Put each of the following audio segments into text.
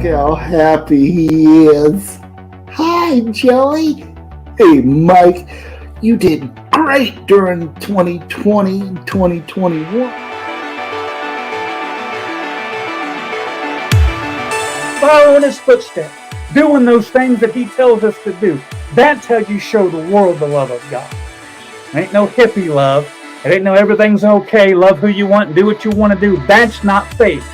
how happy he is. Hi, Joey. Hey, Mike. You did great during 2020 and 2021. Follow in his footsteps, doing those things that he tells us to do. That's how you show the world the love of God. It ain't no hippie love. It ain't no everything's okay, love who you want, do what you want to do. That's not faith.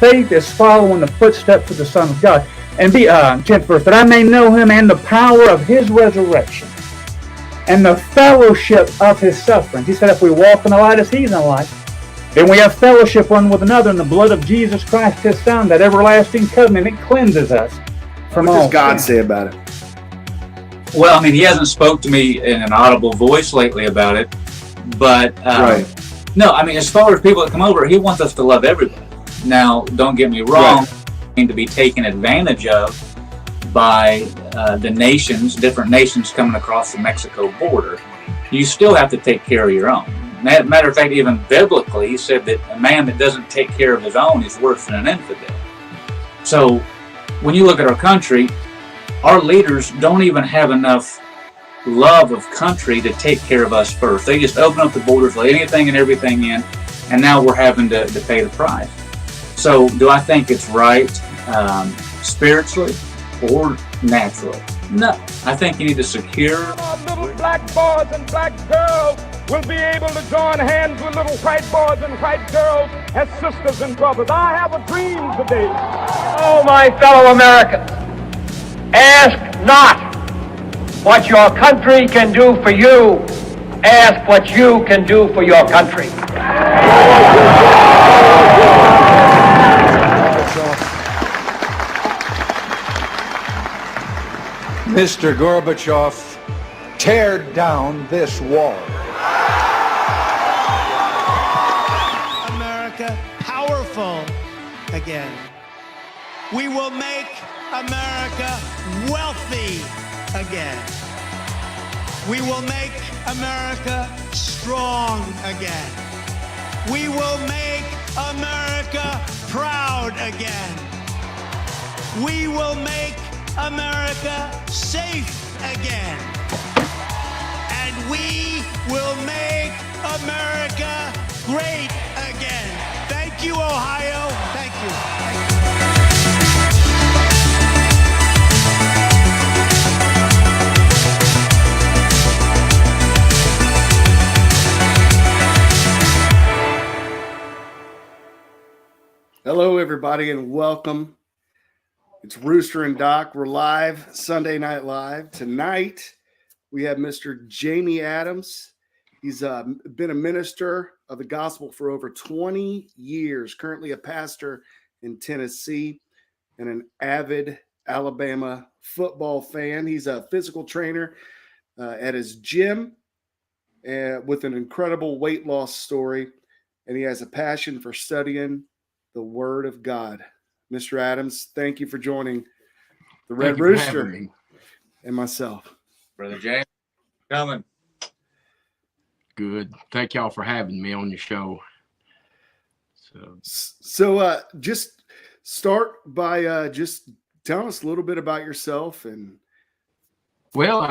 Faith is following the footsteps of the Son of God. And be 10th verse, that I may know him and the power of his resurrection and the fellowship of his sufferings. He said if we walk in the light as he's in the light, then we have fellowship one with another in the blood of Jesus Christ, his Son, that everlasting covenant. It cleanses us from all sin. What does God say about it? Well, I mean, he hasn't spoke to me in an audible voice lately about it, but Right. no, I mean, as far as people that come over, he wants us to love everybody. Now, don't get me wrong, to be taken advantage of by the nations, different nations coming across the Mexico border. You still have to take care of your own. Matter of fact, even biblically, he said that a man that doesn't take care of his own is worse than an infidel. So when you look at our country, our leaders don't even have enough love of country to take care of us first. They just open up the borders, let anything and everything in, and now we're having to pay the price. So do I think it's right spiritually or naturally? No. I think you need to secure. Our little black boys and black girls will be able to join hands with little white boys and white girls as sisters and brothers. I have a dream today. Oh, my fellow Americans, ask not what your country can do for you. Ask what you can do for your country. Mr. Gorbachev, tear down this wall. America powerful again. We will make America wealthy again. We will make America strong again. We will make America proud again. We will make America safe again. And we will make America great again. Thank you, Ohio. Thank you. Hello, everybody, and welcome. It's Rooster and Doc. We're live, Sunday Night Live. Tonight, we have Mr. Jamie Adams. He's been a minister of the gospel for over 20 years, currently a pastor in Tennessee, and an avid Alabama football fan. He's a physical trainer at his gym with an incredible weight loss story, and he has a passion for studying the Word of God. Mr. Adams, thank you for joining the Red Rooster and myself. Brother James, coming. Good. Thank y'all for having me on your show. So just start by just telling us a little bit about yourself. And well,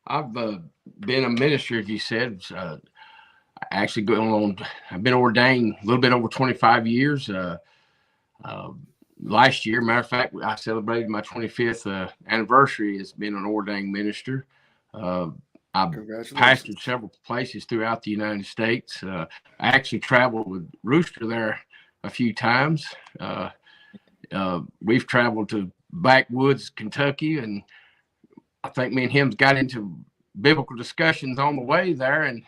I've been a minister, as you said. Actually going on, I've been ordained a little bit over 25 years. Last year, matter of fact, I celebrated my 25th anniversary as being an ordained minister. I've pastored several places throughout the United States. I actually traveled with Rooster there a few times. We've traveled to backwoods Kentucky, and I think me and him got into biblical discussions on the way there, and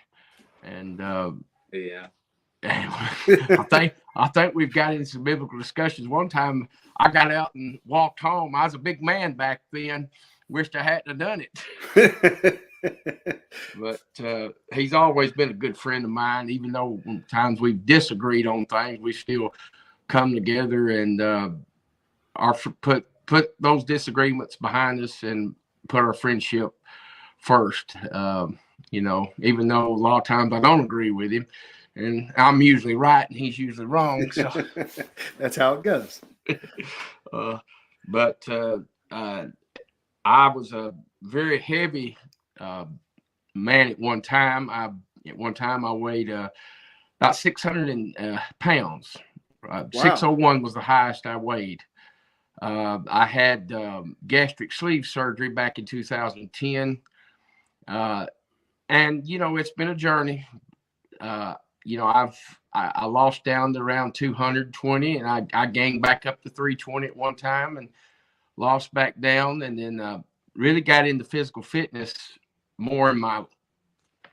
yeah. I think we've got into some biblical discussions. One time I got out and walked home. I was a big man back then. Wished I hadn't have done it. But he's always been a good friend of mine. Even though times we've disagreed on things, we still come together and put those disagreements behind us and put our friendship first. Even though a lot of times I don't agree with him. and I'm usually right and he's usually wrong. So that's how it goes. But I was a very heavy man at one time. I weighed about 600 pounds. 601 was the highest I weighed. I had gastric sleeve surgery back in 2010. And, it's been a journey. I lost down to around 220 and I gained back up to 320 at one time and lost back down. And then really got into physical fitness more in my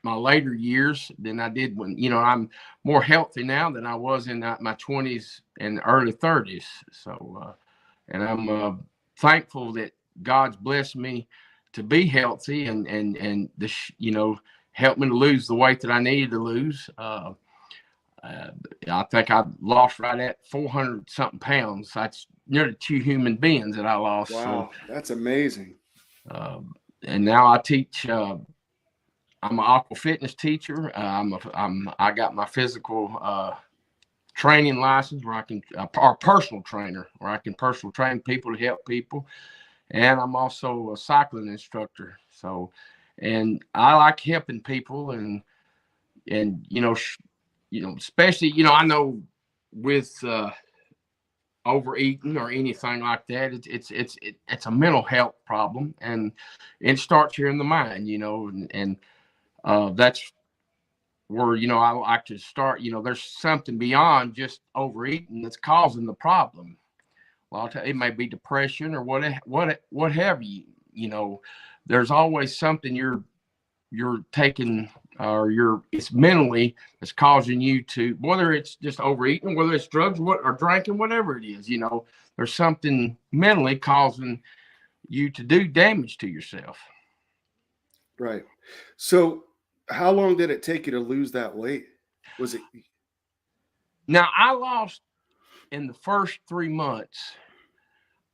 later years than I did when, I'm more healthy now than I was in my 20s and early 30s. So, and I'm thankful that God's blessed me to be healthy and help me to lose the weight that I needed to lose. I think I lost right at 400 something pounds. That's nearly 2 human beings that I lost. Wow, that's amazing. And now I teach. I'm an aqua fitness teacher. I got my physical training license where I can, or personal trainer, where I can personal train people to help people. And I'm also a cycling instructor. So, and I like helping people and especially, I know with overeating or anything like that, it's a mental health problem, and it starts here in the mind, and that's where, I like to start. There's something beyond just overeating that's causing the problem. Well, it may be depression or what have you. There's always something you're taking or it's mentally that's causing you to, whether it's just overeating, whether it's drugs, or drinking, whatever it is. There's something mentally causing you to do damage to yourself. Right. So, how long did it take you to lose that weight? Was it? Now, I lost in the first 3 months.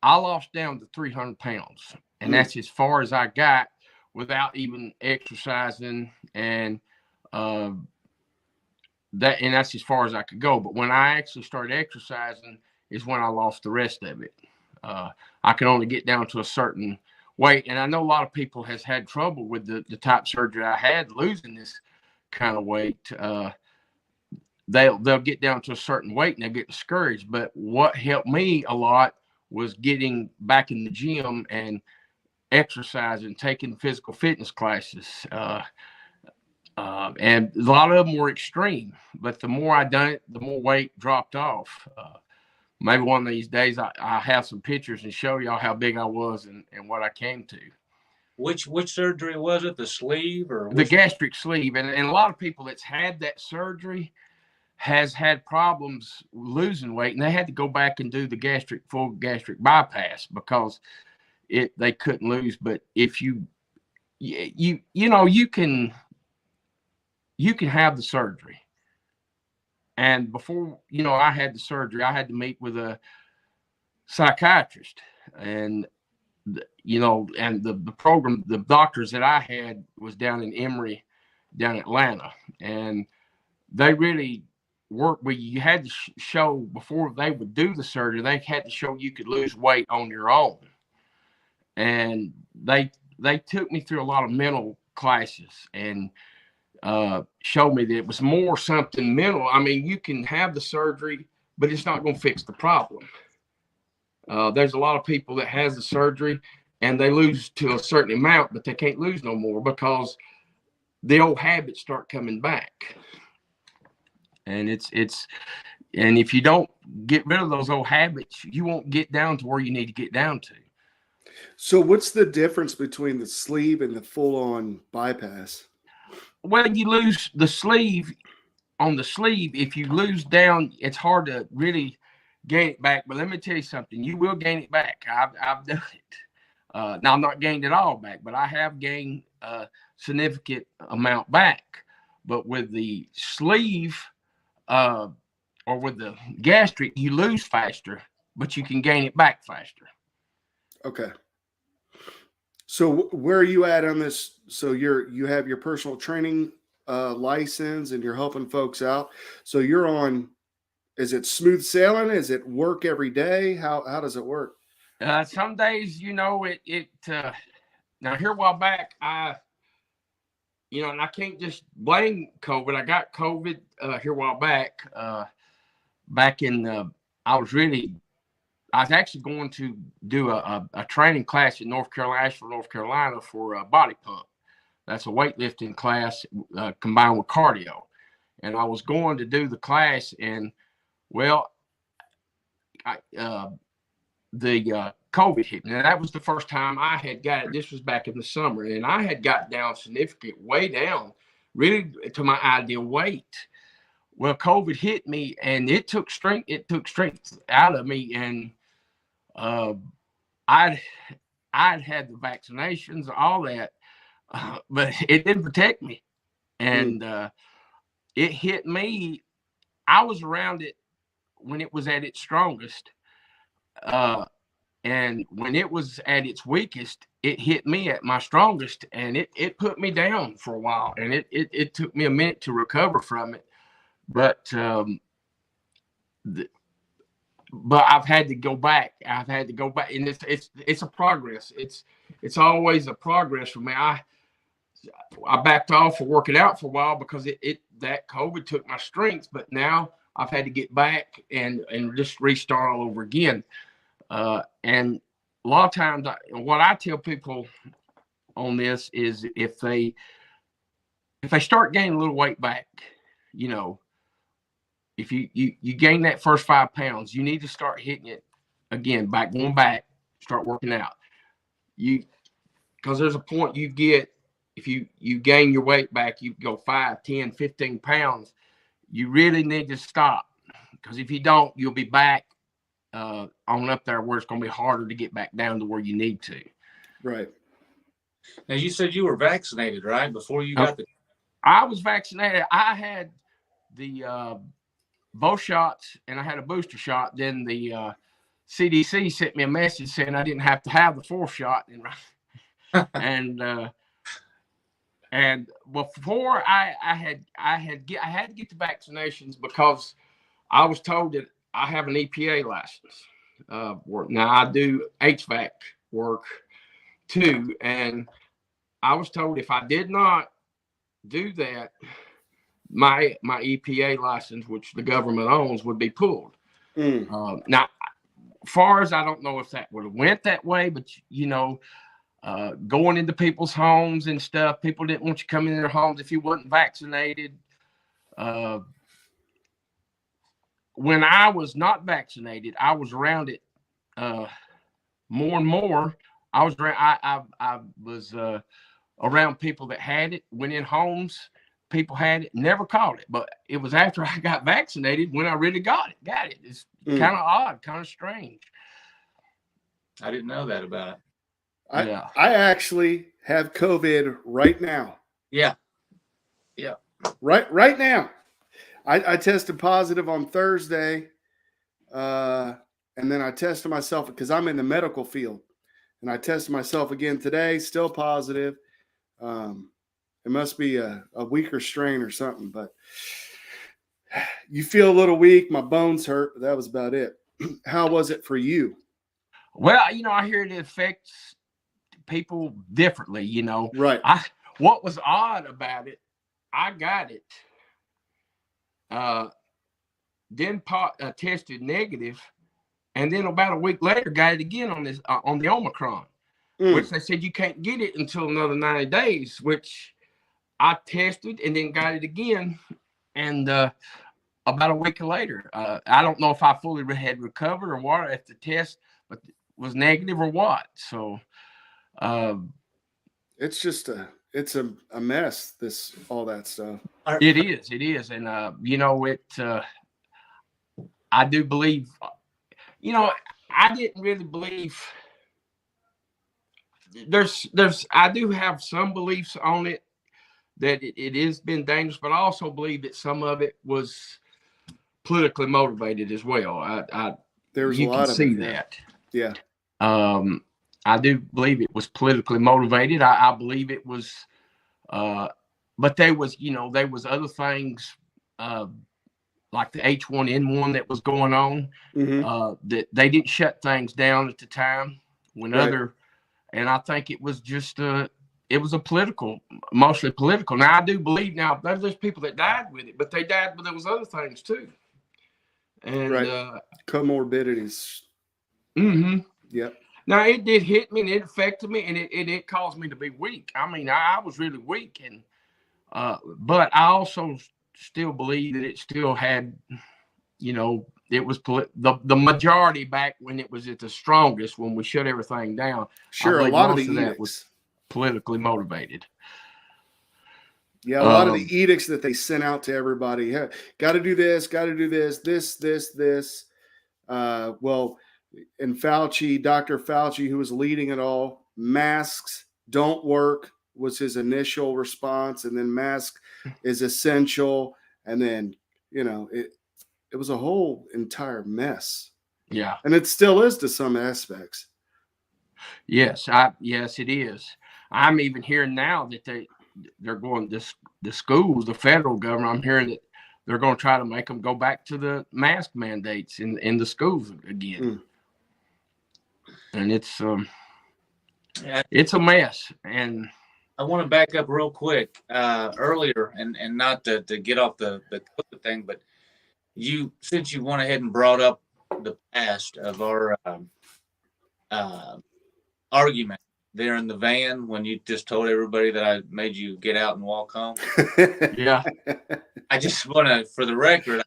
I lost down to 300 pounds, and that's as far as I got without even exercising, and that's as far as I could go. But when I actually started exercising is when I lost the rest of it. I could only get down to a certain weight, and I know a lot of people has had trouble with the type surgery I had, losing this kind of weight. They'll get down to a certain weight and they'll get discouraged. But what helped me a lot was getting back in the gym and exercising, taking physical fitness classes. And a lot of them were extreme, but the more I done it, the more weight dropped off. Maybe one of these days I have some pictures and show y'all how big I was and what I came to. Which surgery was it? The sleeve or the gastric sleeve? And a lot of people that's had that surgery has had problems losing weight, and they had to go back and do the full gastric bypass because they couldn't lose. But if you can have the surgery. And before, I had the surgery, I had to meet with a psychiatrist, and the program, the doctors that I had was down in Emory, down in Atlanta, and they really worked where you had to show before they would do the surgery, they had to show you could lose weight on your own. And they took me through a lot of mental classes and showed me that it was more something mental. I mean, you can have the surgery, but it's not going to fix the problem. There's a lot of people that has the surgery and they lose to a certain amount, but they can't lose no more because the old habits start coming back. And and if you don't get rid of those old habits, you won't get down to where you need to get down to. So what's the difference between the sleeve and the full-on bypass? Well, you lose the sleeve. On the sleeve, if you lose down, it's hard to really gain it back. But let me tell you something. You will gain it back. I've done it. Now, I'm not gained it all back, but I have gained a significant amount back. But with the sleeve or with the gastric, you lose faster, but you can gain it back faster. Okay. So where are you at on this? So you have your personal training license and you're helping folks out. So you're on, is it smooth sailing? Is it work every day? How does it work? Some days, now here a while back, and I can't just blame COVID. I got COVID here a while back. I was actually going to do a training class in Asheville, North Carolina for a body pump. That's a weightlifting class combined with cardio. And I was going to do the class, and the COVID hit me. Now, that was the first time I had got it. This was back in the summer, and I had got down way down, really to my ideal weight. Well, COVID hit me, and it took strength. It took strength out of me, and I'd had the vaccinations, all that, but it didn't protect me, and it hit me. I was around it when it was at its strongest. And when it was at its weakest, it hit me at my strongest, and it put me down for a while, and it took me a minute to recover from it. But I've had to go back. And it's a progress. It's always a progress for me. I backed off for working out for a while because that COVID took my strength, but now I've had to get back and just restart all over again. And a lot of times, what I tell people on this is if they start gaining a little weight back, if you gain that first 5 pounds, you need to start hitting it again, going back, start working out. Because there's a point you get, if you gain your weight back, you go 5, 10, 15 pounds, you really need to stop. Because if you don't, you'll be back on up there where it's going to be harder to get back down to where you need to. Right. Now, you said you were vaccinated, right? Before you got I was vaccinated. I had the both shots, and I had a booster shot. Then the CDC sent me a message saying I didn't have to have the 4th shot. And before I had to get the vaccinations because I was told that I have an EPA license. Now I do HVAC work too, and I was told if I did not do that, my EPA license, which the government owns, would be pulled. Now, far as I don't know if that would have went that way, but going into people's homes and stuff, people didn't want you coming in their homes if you wasn't vaccinated. When I was not vaccinated, I was around it more and more. I was around people that had it, went in homes, people had it, never caught it. But it was after I got vaccinated when I really got it. It's kind of odd, kind of strange. I didn't know that about it. I actually have COVID right now. Yeah. Right now. I tested positive on Thursday, and then I tested myself because I'm in the medical field, and I tested myself again today, still positive. It must be a weaker strain or something, but you feel a little weak. My bones hurt, but that was about it. How was it for you? Well, I hear it affects people differently, Right. What was odd about it, I got it. Then tested negative, and then about a week later got it again on the Omicron, which they said you can't get it until another 90 days, which I tested and then got it again, and about a week later, I don't know if I fully had recovered or what, if the test was negative or what. So it's just it's a mess, all that stuff. It is. And I do believe, I didn't really believe I do have some beliefs on it that it has been dangerous, but I also believe that some of it was politically motivated as well. There's you a lot can of see it, that. Yeah. I do believe it was politically motivated. I believe it was but there was other things like the H1N1 that was going on that they didn't shut things down at the time when and I think it was just it was mostly political. Now I do believe there's people that died with it, but they died, but there was other things too. And comorbidities. Yep. Now it did hit me and it affected me and it caused me to be weak. I mean, I was really weak and but I also still believe that it still had, it was the majority back when it was at the strongest, when we shut everything down. Sure, a lot of the edicts that was politically motivated. Yeah, a lot of the edicts that they sent out to everybody. Hey, got to do this, this. Well, and Fauci, Dr. Fauci, who was leading it all, masks don't work was his initial response, and then mask is essential, and then it was a whole entire mess. Yeah, and it still is to some aspects. Yes, yes, it is. I'm even hearing now that they're going the schools, the federal government. I'm hearing that they're going to try to make them go back to the mask mandates in the schools again. And it's a mess. And I want to back up real quick earlier, and not to get off the COVID thing, but since you went ahead and brought up the past of our argument there in the van when you just told everybody that I made you get out and walk home. Yeah. I just want to, for the record,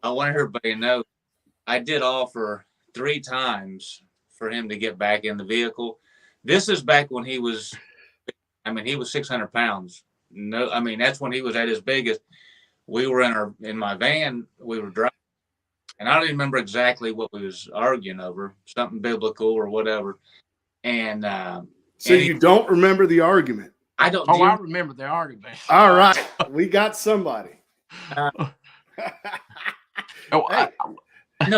I want everybody to know I did offer 3 times for him to get back in the vehicle. This is back when he was 600 pounds. No, I mean, that's when he was at his biggest. We were in my van, we were driving, and I don't even remember exactly what we was arguing over, something biblical or whatever. And so you don't remember the argument? I don't. I remember the argument. All right, we got somebody. No, he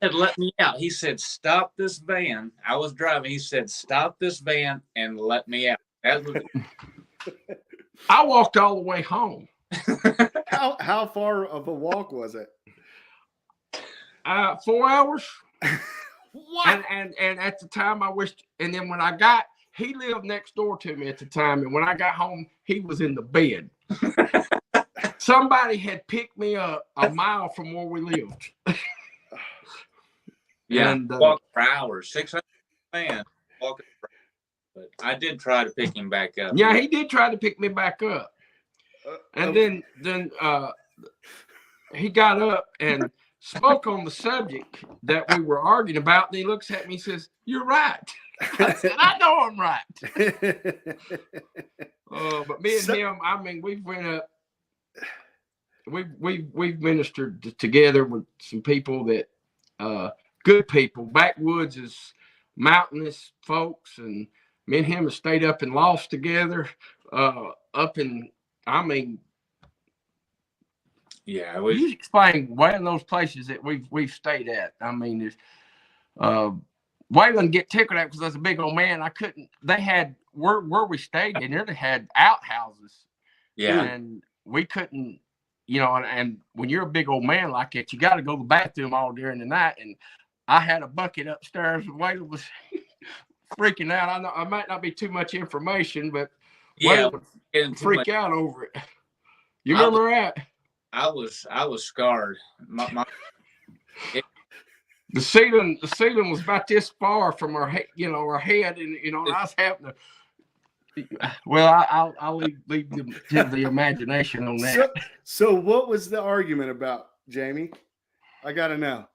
said, let me out. He said, stop this van. I was driving. He said, stop this van and let me out. That was I walked all the way home. How far of a walk was it? 4 hours. What? And at the time I wished, and then when he lived next door to me at the time, and when I got home, he was in the bed. Somebody had picked me up a mile from where we lived. Yeah, and walked for hours, 600 man walking. But I did try to pick him back up. Yeah, he did try to pick me back up, and then he got up and spoke on the subject that we were arguing about. And he looks at me and says, "You're right." I said, "I know I'm right." But me and him, I mean, we've went up. We've ministered together with some people that good people, backwoods is mountainous folks, and me and him have stayed up and lost together. Yeah, you explain one of those places that we've stayed at. I mean, Waylon get tickled at because I was a big old man. I couldn't. They had where we stayed in there. They had outhouses. Yeah, and we couldn't. And when you're a big old man like that, you got to go to the bathroom all during the night. And I had a bucket upstairs, and Waylon was freaking out. I know I might not be too much information, but Waylon would freak out over it. You remember that? I was scarred. The ceiling was about this far from our head, our head, and I was having to. Well, I'll leave to the imagination on that. So what was the argument about, Jamie? I gotta know.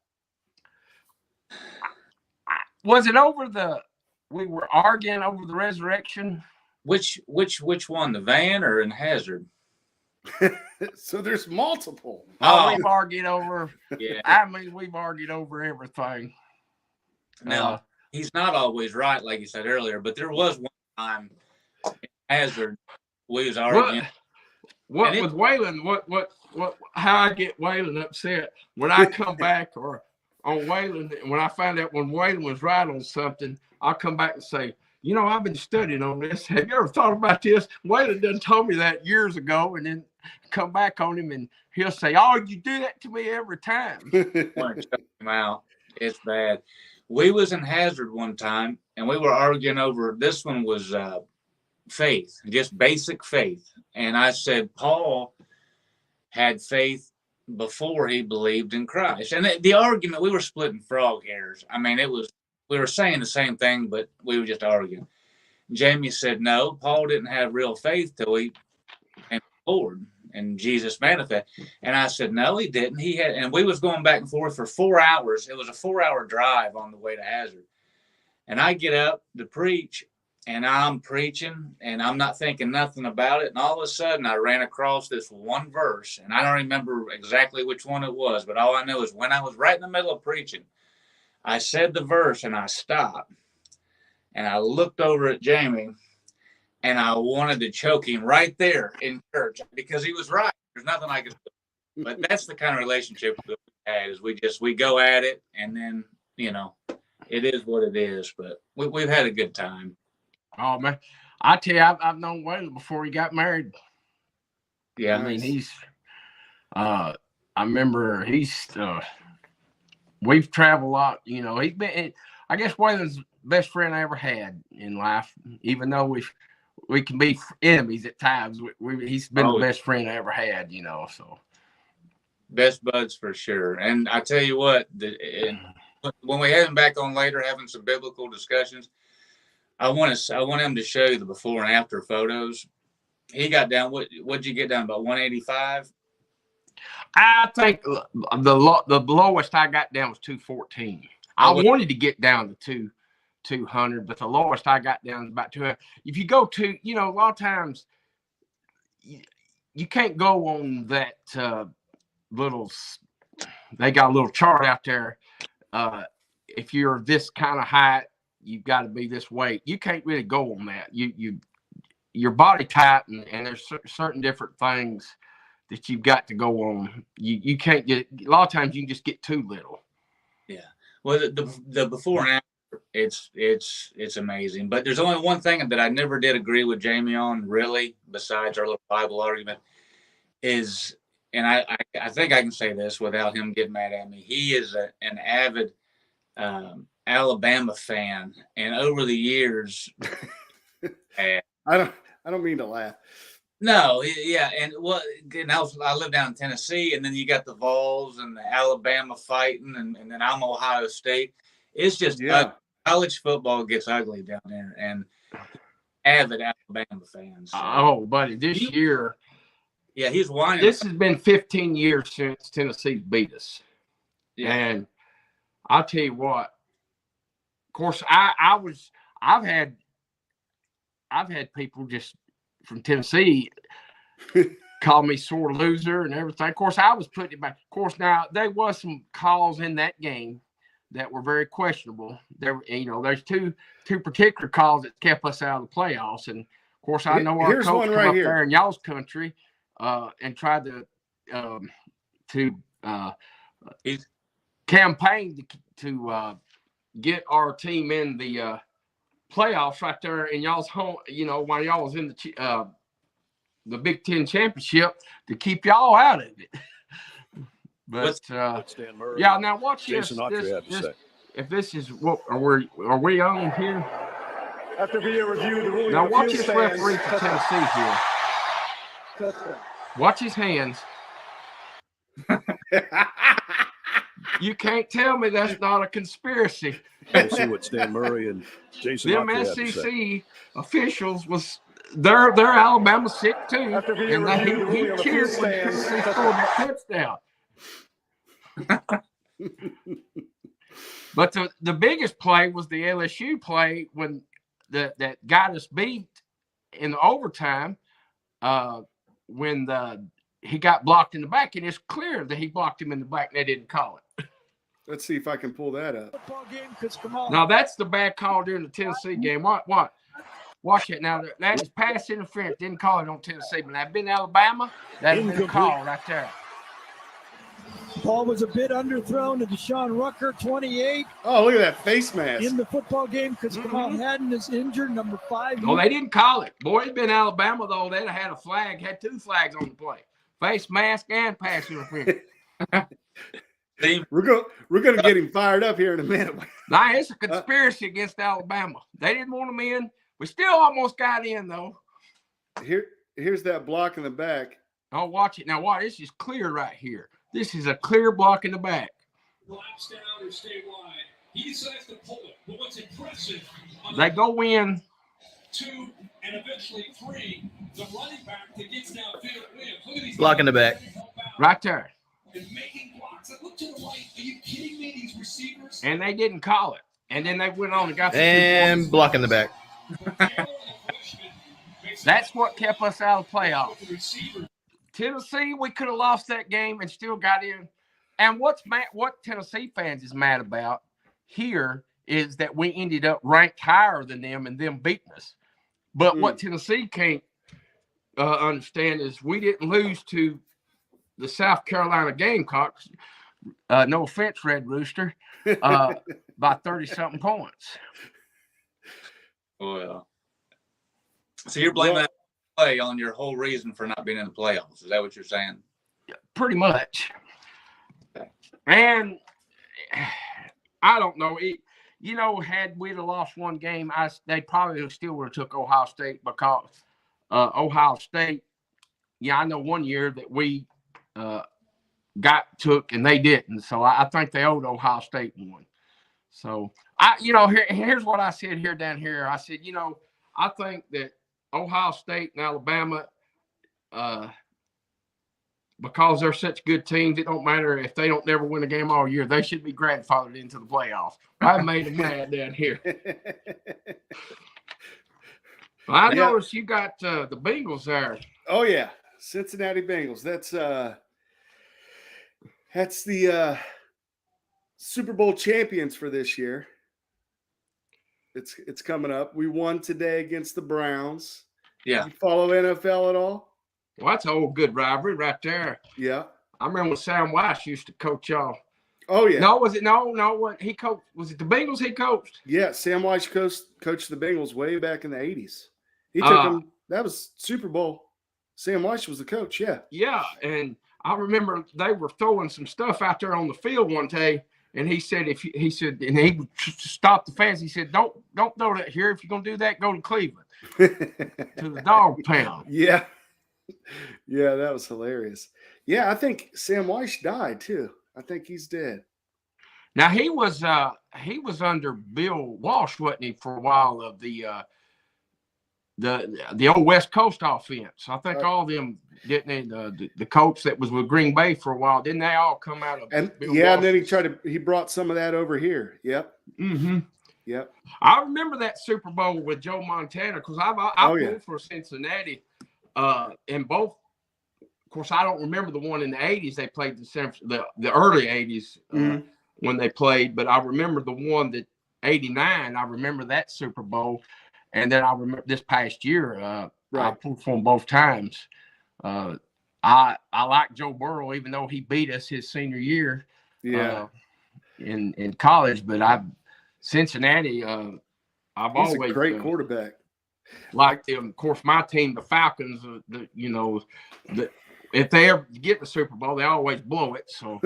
Was it over we were arguing over the resurrection? Which one, the van or in Hazard? So there's multiple. We've argued over. Yeah. I mean, we've argued over everything. Now, he's not always right, like you said earlier, but there was one time in Hazard we was arguing. What with Waylon? What? How I get Waylon upset when I come back or on Waylon, when I find out when Waylon was right on something, I'll come back and say, you know, I've been studying on this. Have you ever thought about this? Waylon done told me that years ago, and then come back on him and he'll say, oh, you do that to me every time. I want to check him out. It's bad. We was in Hazard one time, and we were arguing over, this one was faith, just basic faith. And I said, Paul had faith before he believed in Christ. And the argument, we were splitting frog hairs. I mean, we were saying the same thing, but we were just arguing. Jamie said, no, Paul didn't have real faith till he came to the Lord and Jesus manifested. And I said, no, he didn't. He had, and we was going back and forth for 4 hours. It was a 4-hour drive on the way to Hazard. And I get up to preach, and I'm preaching, and I'm not thinking nothing about it. And all of a sudden, I ran across this one verse, and I don't remember exactly which one it was, but all I know is when I was right in the middle of preaching, I said the verse, and I stopped, and I looked over at Jamie, and I wanted to choke him right there in church because he was right. There's nothing I could do. But that's the kind of relationship that we had, is we go at it, and then, you know, it is what it is. But we've had a good time. Oh, man. I tell you, I've known Waylon before he got married. Yeah. I mean, he's, I remember we've traveled a lot, you know. He's been, I guess Waylon's the best friend I ever had in life, even though we can be enemies at times. He's been the best friend I ever had, you know, so. Best buds for sure. And I tell you what, when we have him back on later, having some biblical discussions, I want him to show you the before and after photos. He got down. What'd you get down, about 185? I think the lowest I got down was 214. I wanted to get down to 200, but the lowest I got down is about 200. If you go to, you know, a lot of times you can't go on that they got a little chart out there. If you're this kind of height, you've got to be this weight. You can't really go on that. Your body type and there's certain different things that you've got to go on. You can't get, a lot of times you can just get too little. Yeah. Well, the before and after, it's amazing. But there's only one thing that I never did agree with Jamie on, really, besides our little Bible argument, is, and I think I can say this without him getting mad at me. He is an avid Alabama fan, and over the years, I don't mean to laugh. No, yeah, and I live down in Tennessee, and then you got the Vols and the Alabama fighting, and then I'm Ohio State. It's just college football gets ugly down there, and avid Alabama fans. So. Oh, buddy, this year. Yeah, he's whining. This has been 15 years since Tennessee beat us. Yeah. And I'll tell you what, of course, I've had people just from Tennessee call me sore loser and everything. Of course, I was putting it back. Of course, now there was some calls in that game that were very questionable. There, you know, there's two particular calls that kept us out of the playoffs. And of course, I know our coach come up there in y'all's country and tried to campaign to get our team in the playoffs right there in y'all's home, you know, while y'all was in the Big Ten championship to keep y'all out of it. But yeah, now watch this. If this is what are we on here? After video review, the ruling. Now watch this referee for Tennessee here. Watch his hands. You can't tell me that's not a conspiracy. We'll see what Stan Murray and Jason them SEC officials they're Alabama sick too, and he cheered when Tennessee scored that touchdown. But the biggest play was the LSU play when that got us beat in the overtime. When he got blocked in the back, and it's clear that he blocked him in the back, and they didn't call it. Let's see if I can pull that up. Now that's the bad call during the Tennessee game. What? Watch it now. That is pass interference. Didn't call it on Tennessee, but I've been Alabama. That has been called right there. Ball was a bit underthrown to Deshaun Rucker, 28. Oh, look at that face mask. In the football game because Kamal Haddon is injured, number 5. No, they didn't call it. Boy, it'd been Alabama, though. They'd have had a flag, had 2 flags on the play. Face mask and pass interference. We're gonna get him fired up here in a minute. Now, it's a conspiracy against Alabama. They didn't want him in. We still almost got in, though. Here's that block in the back. Oh, watch it. Now, watch. This is clear right here. This is a clear block in the back. Collapse down or stay wide. He decides to pull it. But what's impressive, they go in 2 and eventually 3, the running back that gets downfield wins. Look at these block in the back. Right there. And making blocks. Look to the right. Are you kidding me? These receivers. And they didn't call it. And then they went on and got the 2 and points. block in the back. That's what kept us out of playoffs. Tennessee, we could have lost that game and still got in. And what Tennessee fans is mad about here is that we ended up ranked higher than them and them beating us. But what Tennessee can't understand is we didn't lose to the South Carolina Gamecocks. No offense, Red Rooster, by 30-something points. Well, so you're blaming that play on your whole reason for not being in the playoffs. Is that what you're saying? Pretty much. And I don't know. Had we lost one game, they probably still would have took Ohio State because Ohio State, I know one year that we took and they didn't. So I think they owed Ohio State one. So, here's what I said down here. I said, I think that Ohio State and Alabama, because they're such good teams, it don't matter if they don't never win a game all year. They should be grandfathered into the playoffs. I made them mad down here. I noticed you got the Bengals there. Oh yeah, Cincinnati Bengals. That's the Super Bowl champions for this year. It's coming up. We won today against the Browns. Yeah. You follow NFL at all? Well, that's an old good rivalry right there. Yeah. I remember when Sam Weiss used to coach y'all. Oh yeah. No, was it what he coached? Was it the Bengals he coached? Yeah, Sam Weiss coached the Bengals way back in the 80s. He took them. That was Super Bowl. Sam Weiss was the coach. Yeah. Yeah, and I remember they were throwing some stuff out there on the field one day, and he said and he would stop the fans. He said, "Don't throw that here. If you're gonna do that, go to Cleveland to the dog pound." Yeah. Yeah, that was hilarious. Yeah, I think Sam Weiss died too. I think he's dead. Now he was under Bill Walsh, wasn't he, for a while, of the old West Coast offense. I think all of them, didn't they? The coach that was with Green Bay for a while, didn't they all come out of Bill Walsh? And then he brought some of that over here. Yep. Mm-hmm. Yep. I remember that Super Bowl with Joe Montana because I pulled for Cincinnati. And both, of course, I don't remember the one in the 80s. They played the early 80s when they played, but I remember the one that 89. I remember that Super Bowl, and then I remember this past year. I pulled for them both times. I like Joe Burrow, even though he beat us his senior year. Yeah. In college, but Cincinnati. He's always a great quarterback. Like them, of course, my team, the Falcons. If they ever get the Super Bowl, they always blow it. So,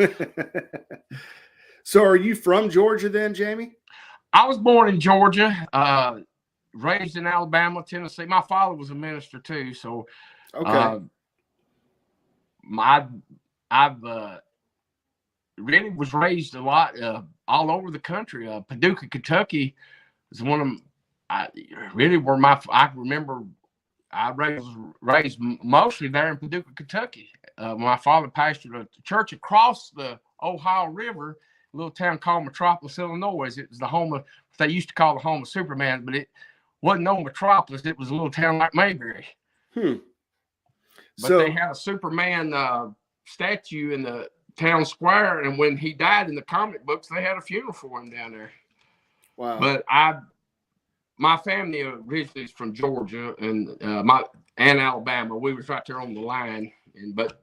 so are you from Georgia then, Jamie? I was born in Georgia, raised in Alabama, Tennessee. My father was a minister too, so I've really was raised a lot all over the country. Paducah, Kentucky is one of them. I remember I raised mostly there in Paducah, Kentucky. My father pastored a church across the Ohio River, a little town called Metropolis, Illinois. It was the home of, they used to call the home of Superman, but it wasn't no Metropolis. It was a little town like Mayberry. But they had a Superman statue in the town square, and when he died in the comic books, they had a funeral for him down there. Wow. But my family originally is from Georgia and Alabama. We was right there on the line, but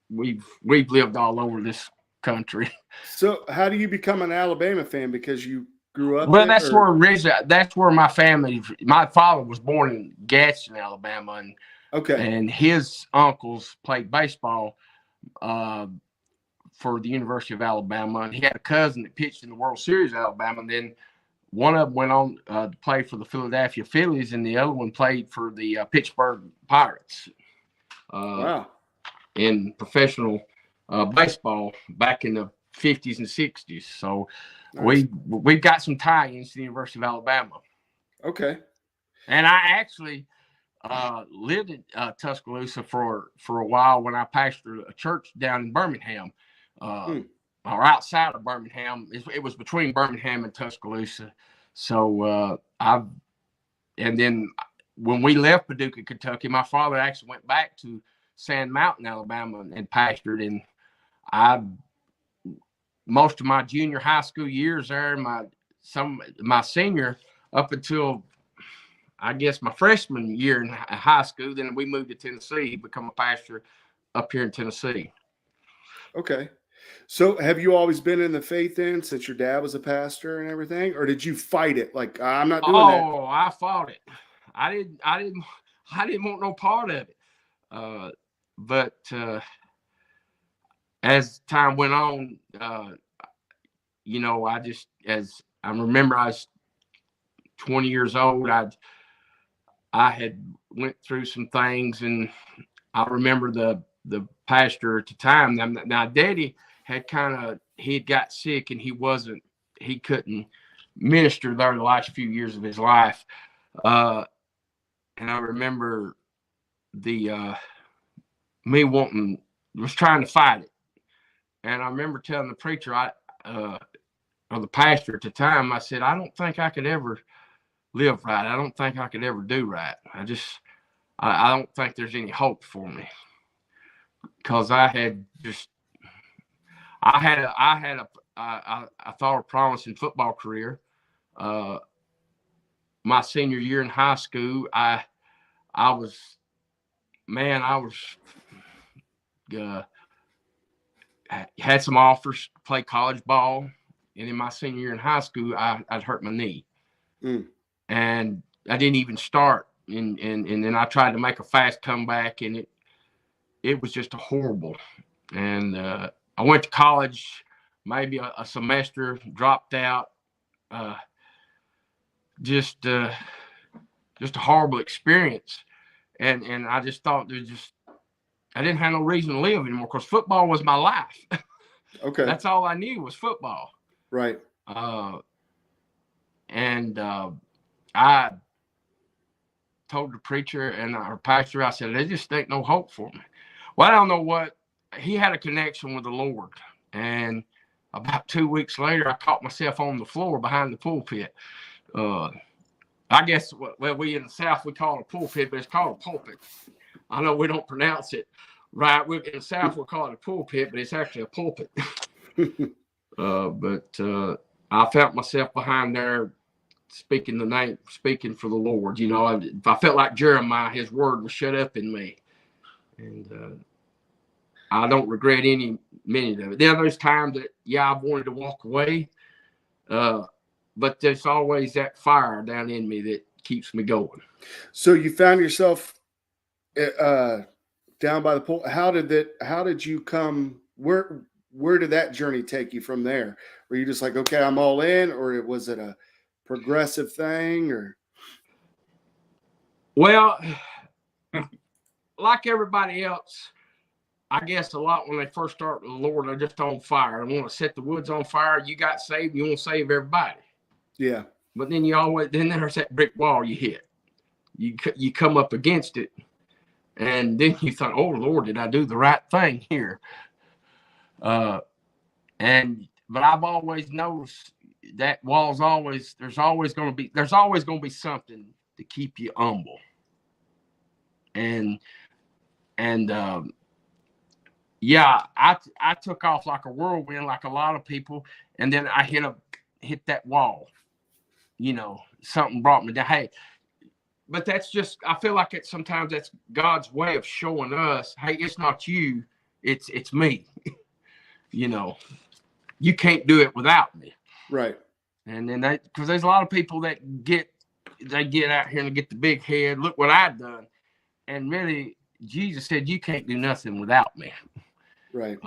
we've lived all over this country. So how do you become an Alabama fan? Because you grew up Well, there? that's where my father was born in Gadsden, Alabama, and his uncles played baseball for the University of Alabama, and he had a cousin that pitched in the World Series of Alabama, and then one of them went on to play for the Philadelphia Phillies, and the other one played for the Pittsburgh Pirates. Wow. In professional baseball back in the 50s and 60s. So nice. we've got some tie-ins to the University of Alabama. Okay. And I actually lived in Tuscaloosa for a while when I pastored a church down in Birmingham, or outside of Birmingham. It was between Birmingham and Tuscaloosa. So and then when we left Paducah, Kentucky, my father actually went back to Sand Mountain, Alabama, and pastored. And most of my junior high school years there, my senior up until I guess my freshman year in high school. Then we moved to Tennessee, become a pastor up here in Tennessee. Okay. So have you always been in the faith then, since your dad was a pastor and everything, or did you fight it? Like, I'm not doing that. Oh, I fought it. I didn't want no part of it. But as time went on, you know, I remember I was 20 years old. I had went through some things, and I remember the pastor at the time. Now Daddy had he had got sick, and he couldn't minister there the last few years of his life. And I remember me was trying to fight it. And I remember telling the preacher, or the pastor at the time, I said, I don't think I could ever live right. I don't think I could ever do right. I don't think there's any hope for me. Because I thought a promising football career. My senior year in high school, I had some offers to play college ball, and in my senior year in high school, I'd hurt my knee, and I didn't even start. And then I tried to make a fast comeback, and it was just horrible. And I went to college, maybe a semester, dropped out. Just a horrible experience. And I just thought I didn't have no reason to live anymore, because football was my life. Okay. That's all I knew was football. Right. And I told the preacher and our pastor, I said, there just ain't no hope for me. Well, I don't know what. He had a connection with the Lord. And about 2 weeks later, I caught myself on the floor behind the pulpit. I guess, well, we in the South, we call it a pulpit, but it's called a pulpit. I know we don't pronounce it right. In the South, we'll call it a pulpit, but it's actually a pulpit. But I felt myself behind there speaking for the Lord. You know, I felt like Jeremiah, his word was shut up in me. And I don't regret any minute of it. There are those times that, I've wanted to walk away. But there's always that fire down in me that keeps me going. So you found yourself down by the pool. How did you come? Where did that journey take you from there? Were you just like, okay, I'm all in, or was it a progressive thing? Or well, like everybody else, I guess a lot when they first start with the Lord, they're just on fire. They want to set the woods on fire. You got saved, you want to save everybody. Yeah. But then then there's that brick wall you hit. You come up against it, and then you think, oh Lord, did I do the right thing here? But I've always noticed that there's always going to be something to keep you humble. And I took off like a whirlwind, like a lot of people, and then I hit that wall. You know, something brought me down. Hey, but that's just, I feel like sometimes that's God's way of showing us, hey, it's not you, it's me. you know, you can't do it without me. Right. And then because there's a lot of people that get out here and get the big head. Look what I've done. And really, Jesus said, you can't do nothing without me. Right.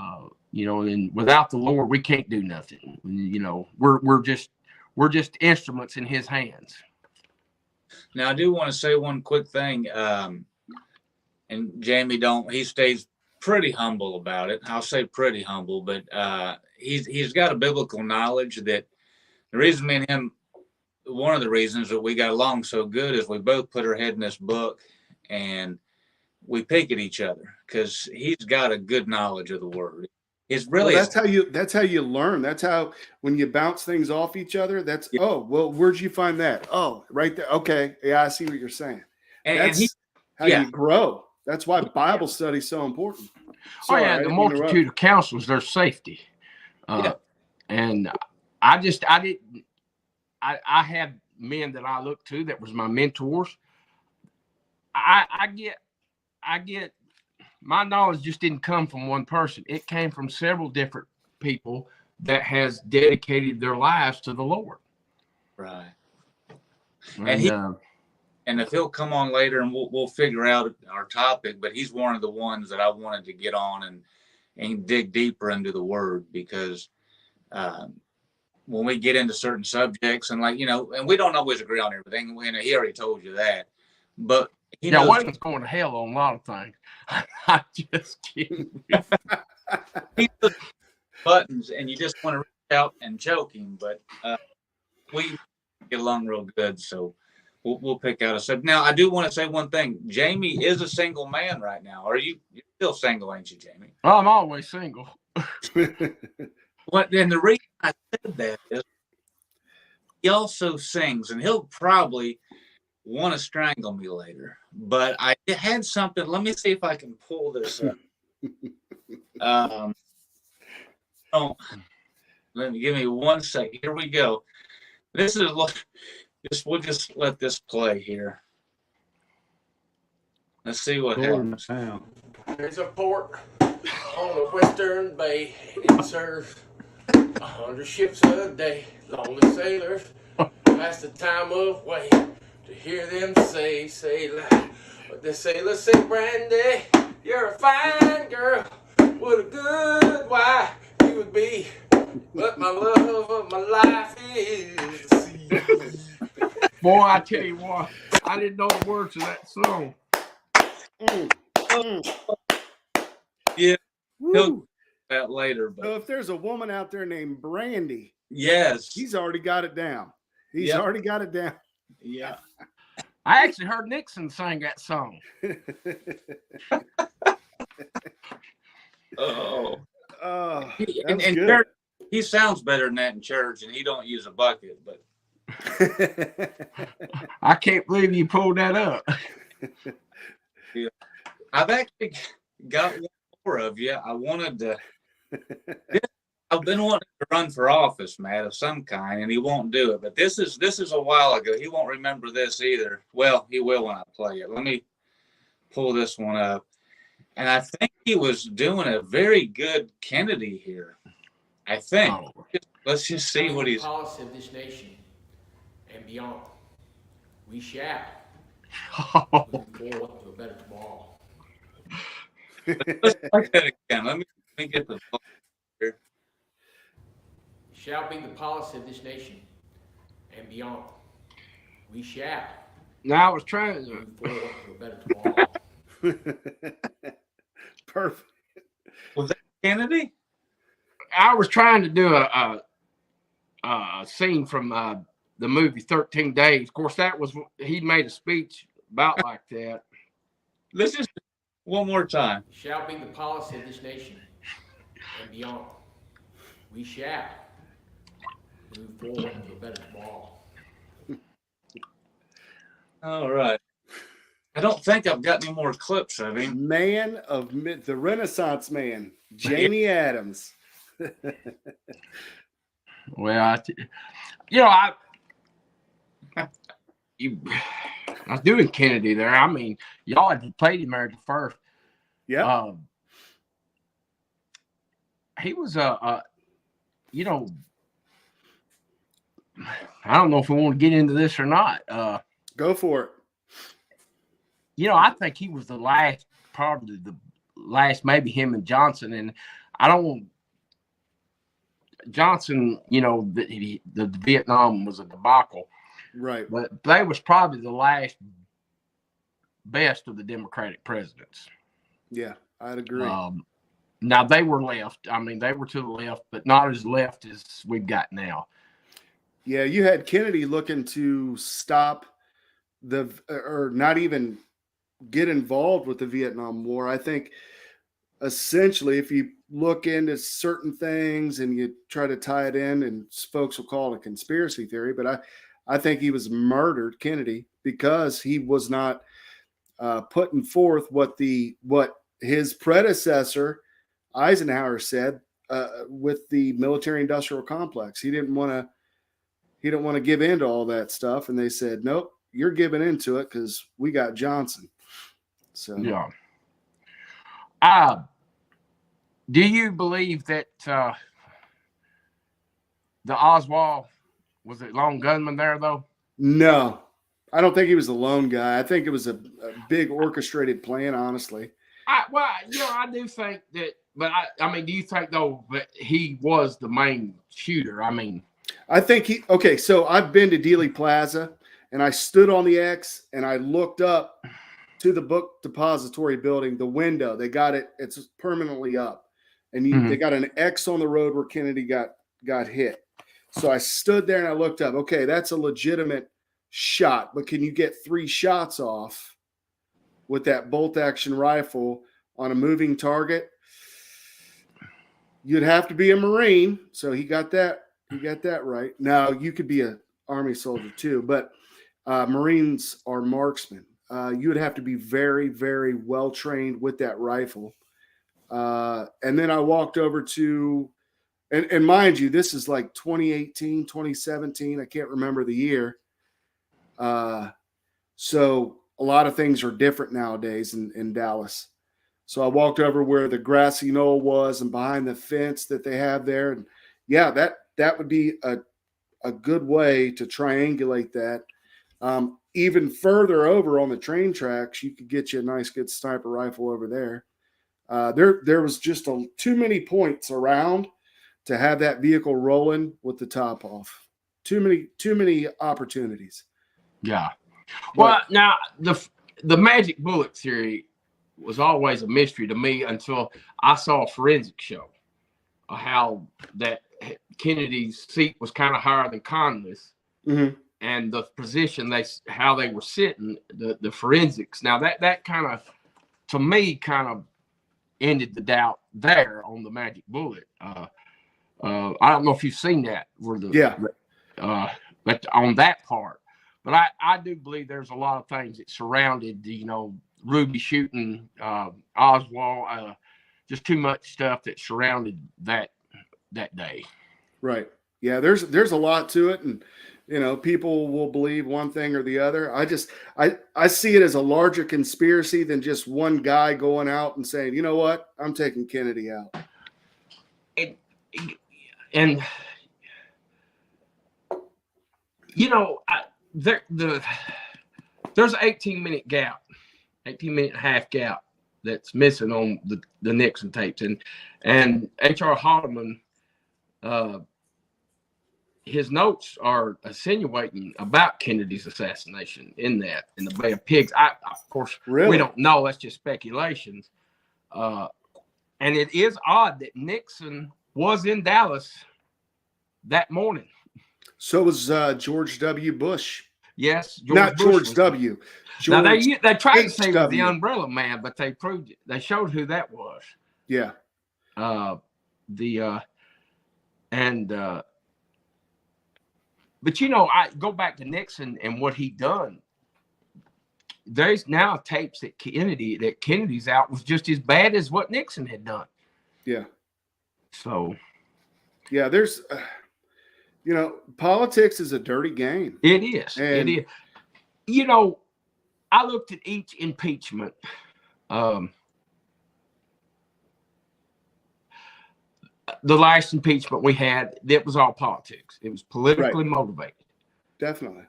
You know, and without the Lord, we can't do nothing. You know, we're just instruments in his hands. Now, I do want to say one quick thing. And Jamie he stays pretty humble about it. I'll say pretty humble, but he's got a biblical knowledge that the reason me and him, one of the reasons that we got along so good is we both put our head in this book and we pick at each other because he's got a good knowledge of the word. It's really that's how you learn. That's how when you bounce things off each other. That's where'd you find that? Oh, right there. Okay, yeah, I see what you're saying. That's how you grow. That's why Bible study is so important. Sorry, the multitude of counselors, there's safety. And I had men that I looked to that was my mentors. I get my knowledge just didn't come from one person. It came from several different people that has dedicated their lives to the Lord. Right. And if he'll come on later and we'll figure out our topic, but he's one of the ones that I wanted to get on and dig deeper into the word because when we get into certain subjects and and we don't always agree on everything. He already told you that, but he knows one was going to hell on a lot of things. I'm just kidding. He puts buttons and you just want to reach out and choke him, but we get along real good, so we'll pick out a subject. Now, I do want to say one thing. Jamie is a single man right now. You're still single, ain't you, Jamie? I'm always single. And the reason I said that is he also sings, and he'll probably want to strangle me later. But I had something. Let me see if I can pull this up. Give me 1 second. Here we go. We'll just let this play here. Let's see what happens. There's a port on the Western Bay. It serves 100 ships a day. Lonely sailors pass the time away to hear them say loud. But the sailors say, Brandy, you're a fine girl. What a good wife you would be. But my love of my life is the sea. Boy, I tell you what, I didn't know the words of that song. Yeah, he'll do that later. But if there's a woman out there named Brandy, yes, he's already got it down. He's already got it down. Yeah. I actually heard Nixon sing that song. And church, he sounds better than that in church, and he don't use a bucket. But I can't believe you pulled that up. Yeah. I've actually got one more of you. I wanted to. I've been wanting to run for office, Matt, of some kind, and he won't do it. But this is a while ago. He won't remember this either. Well, he will when I play it. Let me pull this one up. And I think he was doing a very good Kennedy here. I think. Let's just see what he's. Policy of this nation and beyond. We shall move forward to a better tomorrow. Let's play that again. Let me get the book here. Shall be the policy of this nation and beyond. We shall. Now I was trying to move forward to a better tomorrow. Perfect. Was that Kennedy? I was trying to do a scene from the movie 13 Days. Of course, he made a speech about like that. Let's just one more time. Shall be the policy of this nation and beyond. We shall move forward to a better tomorrow. All right. I don't think I've got any more clips of him. Man of the Renaissance man, Jamie Adams. Well, I was doing Kennedy there. I mean, y'all had played America First. Yeah. he was you know, I don't know if we want to get into this or not. Go for it. You know, I think he was the last, probably the last, maybe him and Johnson. And I don't. Johnson, you know, the Vietnam was a debacle. Right. But they was probably the last best of the Democratic presidents. Yeah, I'd agree. Now, they were left. I mean, they were to the left, but not as left as we've got now. Yeah, you had Kennedy looking to stop or not even get involved with the Vietnam War. I think essentially, if you look into certain things and you try to tie it in, and folks will call it a conspiracy theory, but I think he was murdered, Kennedy, because he was not putting forth what his predecessor Eisenhower said with the military-industrial complex. He didn't want to give in to all that stuff, and they said, "Nope, you're giving into it because we got Johnson." So yeah. Do you believe that the Oswald was a lone gunman there, though? No, I don't think he was a lone guy. I think it was a big orchestrated plan, honestly. I do think that, but I mean, do you think, though, that he was the main shooter? I mean, I think okay, so I've been to Dealey Plaza, and I stood on the X, and I looked up to the book depository building, the window. They got it, it's permanently up. And they got an X on the road where Kennedy got hit. So I stood there and I looked up. Okay, that's a legitimate shot, but can you get 3 shots off with that bolt action rifle on a moving target? You'd have to be a Marine. So he got that right. Now you could be an Army soldier too, but Marines are marksmen. You would have to be very, very well trained with that rifle. And then I walked over to, and mind you, this is like 2018, 2017. I can't remember the year. So a lot of things are different nowadays in Dallas. So I walked over where the grassy knoll was and behind the fence that they have there. And yeah, that would be a good way to triangulate that. Even further over on the train tracks, you could get you a nice, good sniper rifle over there. There was just too many points around to have that vehicle rolling with the top off. Too many opportunities. Yeah. Well, now the magic bullet theory was always a mystery to me until I saw a forensic show of how that Kennedy's seat was kind of higher than Conley's, and the position how they were sitting, the forensics. Now that kind of, to me, kind of ended the doubt there on the magic bullet. I don't know if you've seen that, but on that part. But I do believe there's a lot of things that surrounded, Ruby shooting Oswald, just too much stuff that surrounded that day. Right. Yeah, there's a lot to it, and people will believe one thing or the other. I see it as a larger conspiracy than just one guy going out and saying, "You know what? I'm taking Kennedy out." And there's an 18-minute gap, 18-minute and a half gap that's missing on the Nixon tapes, and H.R. Haldeman, his notes are insinuating about Kennedy's assassination in the Bay of Pigs. Of course, we don't know. That's just speculations. And it is odd that Nixon was in Dallas that morning. So was George W. Bush. Yes, George W. Now they tried to say he was the Umbrella Man, but they proved it. They showed who that was. Yeah. But I go back to Nixon and what he done. There's now tapes that Kennedy's out was just as bad as what Nixon had done. Yeah. So. Yeah, there's, politics is a dirty game. It is. It is. I looked at each impeachment. the last impeachment we had, it was all politics. It was politically motivated. Definitely.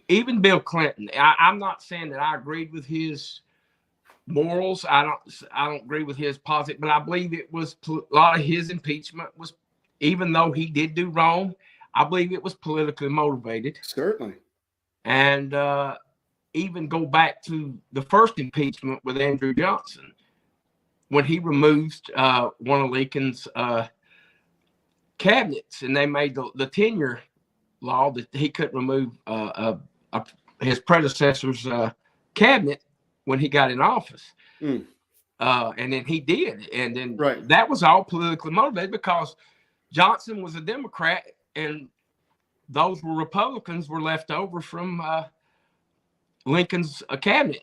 Even Bill Clinton, I'm not saying that I agreed with his morals. I don't agree with his politics, but I believe it was a lot of his impeachment was, even though he did do wrong, I believe it was politically motivated. Certainly. And even go back to the first impeachment with Andrew Johnson, when he removed one of Lincoln's cabinets, and they made the tenure law that he couldn't remove his predecessor's cabinet when he got in office. And then he did. And then that was all politically motivated because Johnson was a Democrat and those were Republicans were left over from Lincoln's cabinet.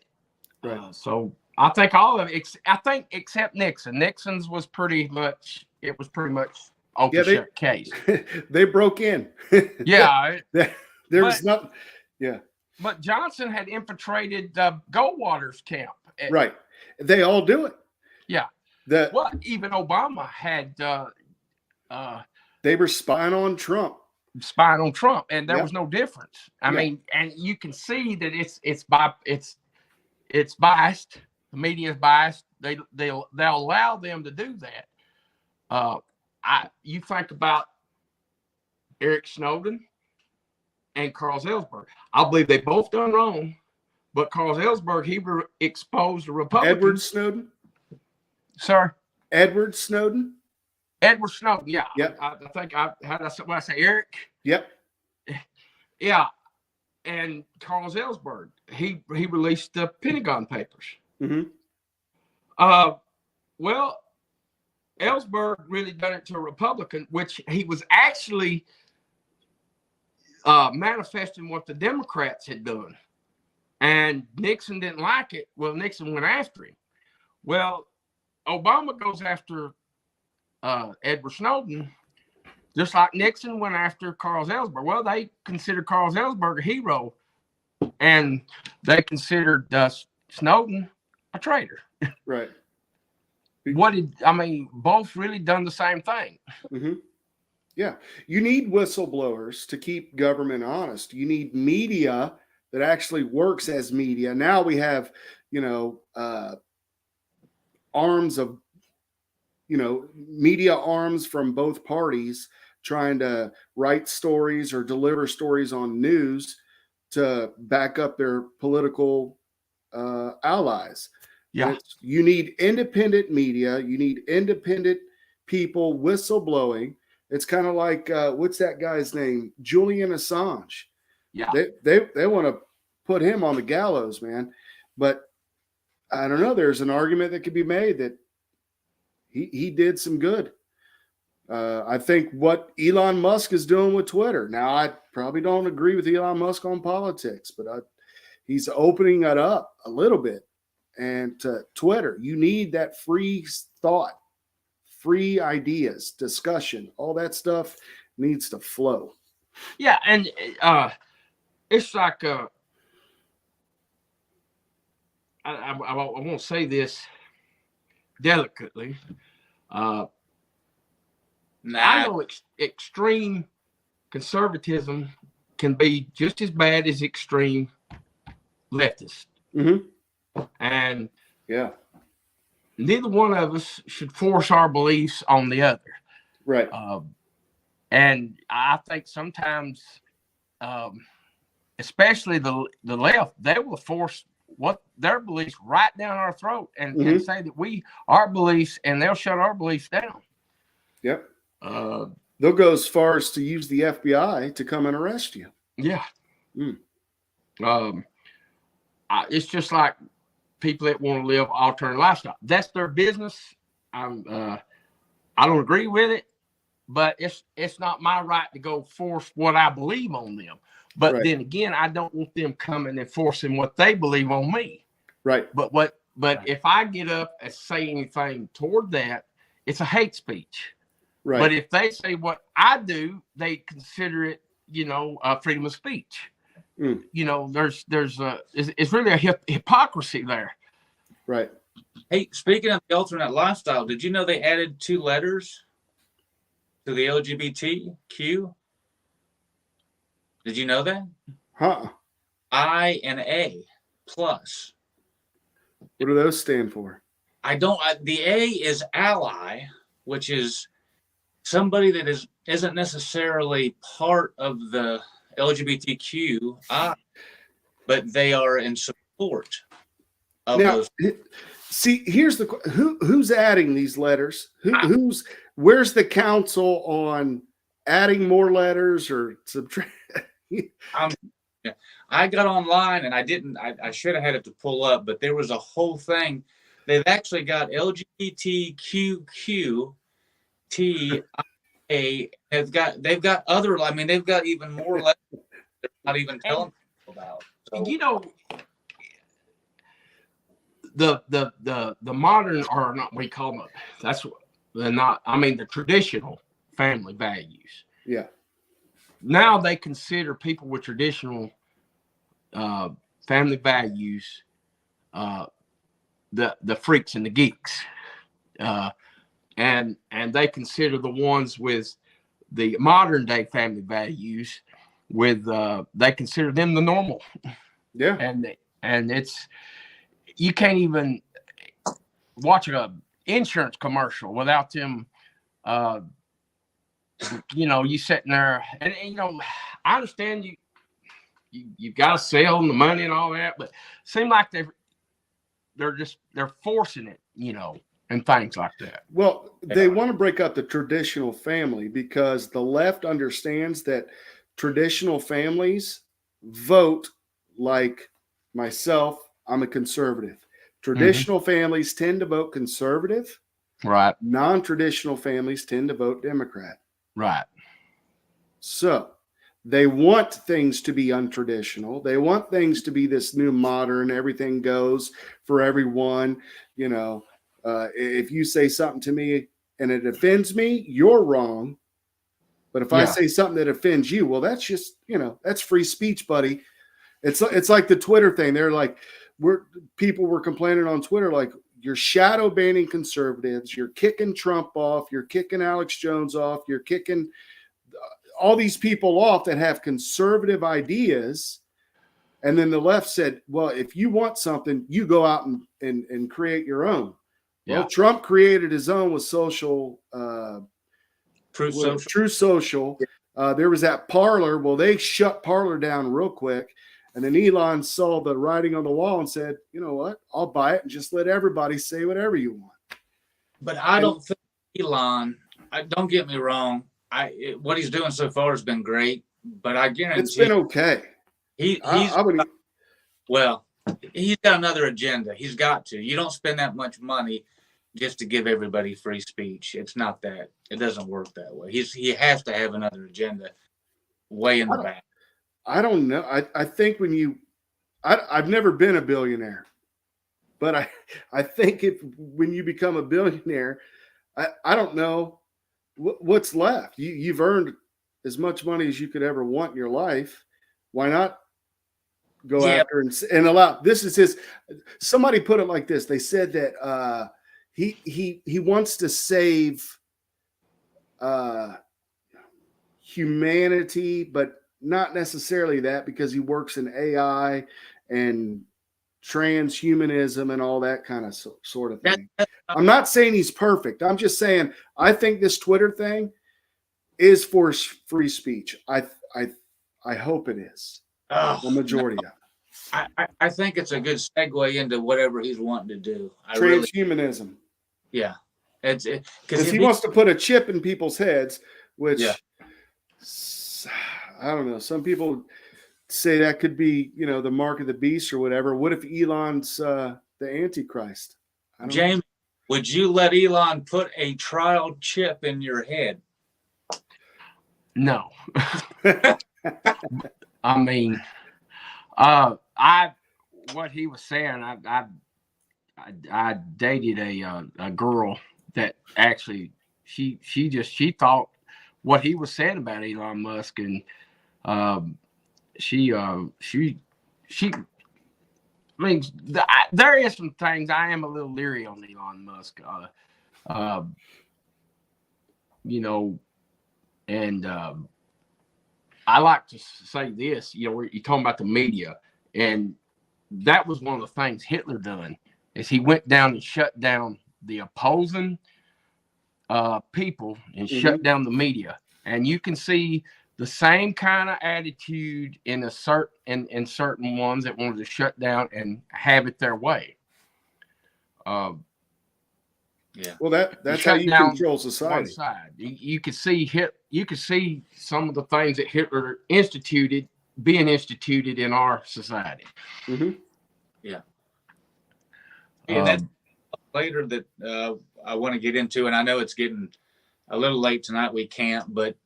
So I think all of it, I think except Nixon. Nixon's was pretty much open shut case. They broke in. Yeah. There was nothing. Yeah. But Johnson had infiltrated Goldwater's camp. Right. They all do it. Yeah. Even Obama had. They were spying on Trump. And there was no difference. I mean, and you can see that it's biased. The media is biased. They'll allow them to do that. You think about Eric Snowden and Carl Ellsberg. I believe they both done wrong, but Carl Ellsberg, he exposed the Republicans. Edward Snowden? Sir? Edward Snowden? Edward Snowden, yeah. Yep. I think how did I say Eric? Yep. Yeah. And Carl Ellsberg, he released the Pentagon Papers. Well, Ellsberg really done it to a Republican, which he was actually manifesting what the Democrats had done. And Nixon didn't like it. Well, Nixon went after him. Well, Obama goes after Edward Snowden, just like Nixon went after Carl Ellsberg. Well, they considered Carl Ellsberg a hero, and they considered Snowden a traitor. Right. Both really done the same thing. Yeah. You need whistleblowers to keep government honest. You need media that actually works as media. Now we have, arms of, media arms from both parties trying to write stories or deliver stories on news to back up their political allies. Yeah. You need independent media. You need independent people whistleblowing. It's kind of like, what's that guy's name? Julian Assange. Yeah. They want to put him on the gallows, man. But I don't know. There's an argument that could be made that he did some good. I think what Elon Musk is doing with Twitter. Now, I probably don't agree with Elon Musk on politics, but he's opening it up a little bit. And Twitter, you need that free thought, free ideas, discussion, all that stuff needs to flow. Yeah, and it's like I won't say this delicately. I know extreme conservatism can be just as bad as extreme leftist. And neither one of us should force our beliefs on the other. Right. And I think sometimes, especially the left, they will force their beliefs right down our throat and say that our beliefs, and they'll shut our beliefs down. Yep. They'll go as far as to use the FBI to come and arrest you. Yeah. It's just like people that want to live alternative lifestyle. That's their business. I don't agree with it, but it's not my right to go force what I believe on them. But then again, I don't want them coming and forcing what they believe on me. Right. But if I get up and say anything toward that, it's a hate speech. Right. But if they say what I do, they consider it, freedom of speech. There's it's really a hypocrisy there. Right. Hey, speaking of the alternate lifestyle, did you know they added 2 letters to the LGBTQ. Did you know that? Huh? I and A plus. What do those stand for? The A is ally, which is somebody that isn't necessarily part of the LGBTQ, but they are in support of Now, those. see, here's the who's adding these letters? Where's the council on adding more letters or subtract? I got online and I should have had it to pull up, but there was a whole thing. They've actually got LGBTQQTIA. They've got other. I mean, they've got even more letters they're not even telling people about. So, You know, the modern, or not, we call them, that's what they're not. I mean, the traditional family values. Yeah. Now they consider people with traditional family values the freaks and the geeks, and they consider the ones with the modern day family values they consider them the normal. Yeah. And it's, you can't even watch a insurance commercial without them you sitting there and I understand you've got to sell the money and all that, but it seems like they're forcing it, and things like that. Well, they want to break up the traditional family because the left understands that traditional families vote like myself. I'm a conservative. Traditional families tend to vote conservative. Right. Non-traditional families tend to vote Democrat. Right. So they want things to be untraditional. They want things to be this new modern, everything goes for everyone. If you say something to me and it offends me, you're wrong. But if I say something that offends you, well, that's just, that's free speech, buddy. It's like the Twitter thing. They're like, people were complaining on Twitter, like, you're shadow banning conservatives, you're kicking Trump off, you're kicking Alex Jones off, you're kicking all these people off that have conservative ideas. And then the left said, well, if you want something, you go out and create your own. Yeah. Well, Trump created his own with True Social. There was that Parler. Well, they shut Parler down real quick. And then Elon saw the writing on the wall and said, you know what? I'll buy it and just let everybody say whatever you want. But I don't think Elon, don't get me wrong, what he's doing so far has been great, but I guarantee it's been okay. He's got another agenda. He's got to. You don't spend that much money just to give everybody free speech. It's not that. It doesn't work that way. He has to have another agenda way in the back. I don't know. I think I've never been a billionaire, but I think when you become a billionaire, I don't know what's left. You've earned as much money as you could ever want in your life. Why not go after and allow? This is his. Somebody put it like this. They said that he wants to save humanity, but not necessarily that, because he works in AI and transhumanism and all that kind of sort of thing. I'm not saying he's perfect. I'm just saying I think this Twitter thing is for free speech. I hope it is. The majority of it. I think it's a good segue into whatever he's wanting to do. Transhumanism. Yeah. Because he wants to put a chip in people's heads, which I don't know. Some people say that could be, the mark of the beast or whatever. What if Elon's the Antichrist? James, would you let Elon put a trial chip in your head? No. I mean, what he was saying, I dated a girl that actually she thought what he was saying about Elon Musk, and she I mean, there is some things I am a little leery on Elon Musk. And I like to say this, you know, you're talking about the media, and that was one of the things Hitler done is he went down and shut down the opposing people and shut down the media. And you can see the same kind of attitude in certain ones that wanted to shut down and have it their way. Yeah. Well, that's how you control society. One side. You could see some of the things that Hitler instituted being instituted in our society. Yeah. And that's later that I want to get into, and I know it's getting a little late tonight. We can't, but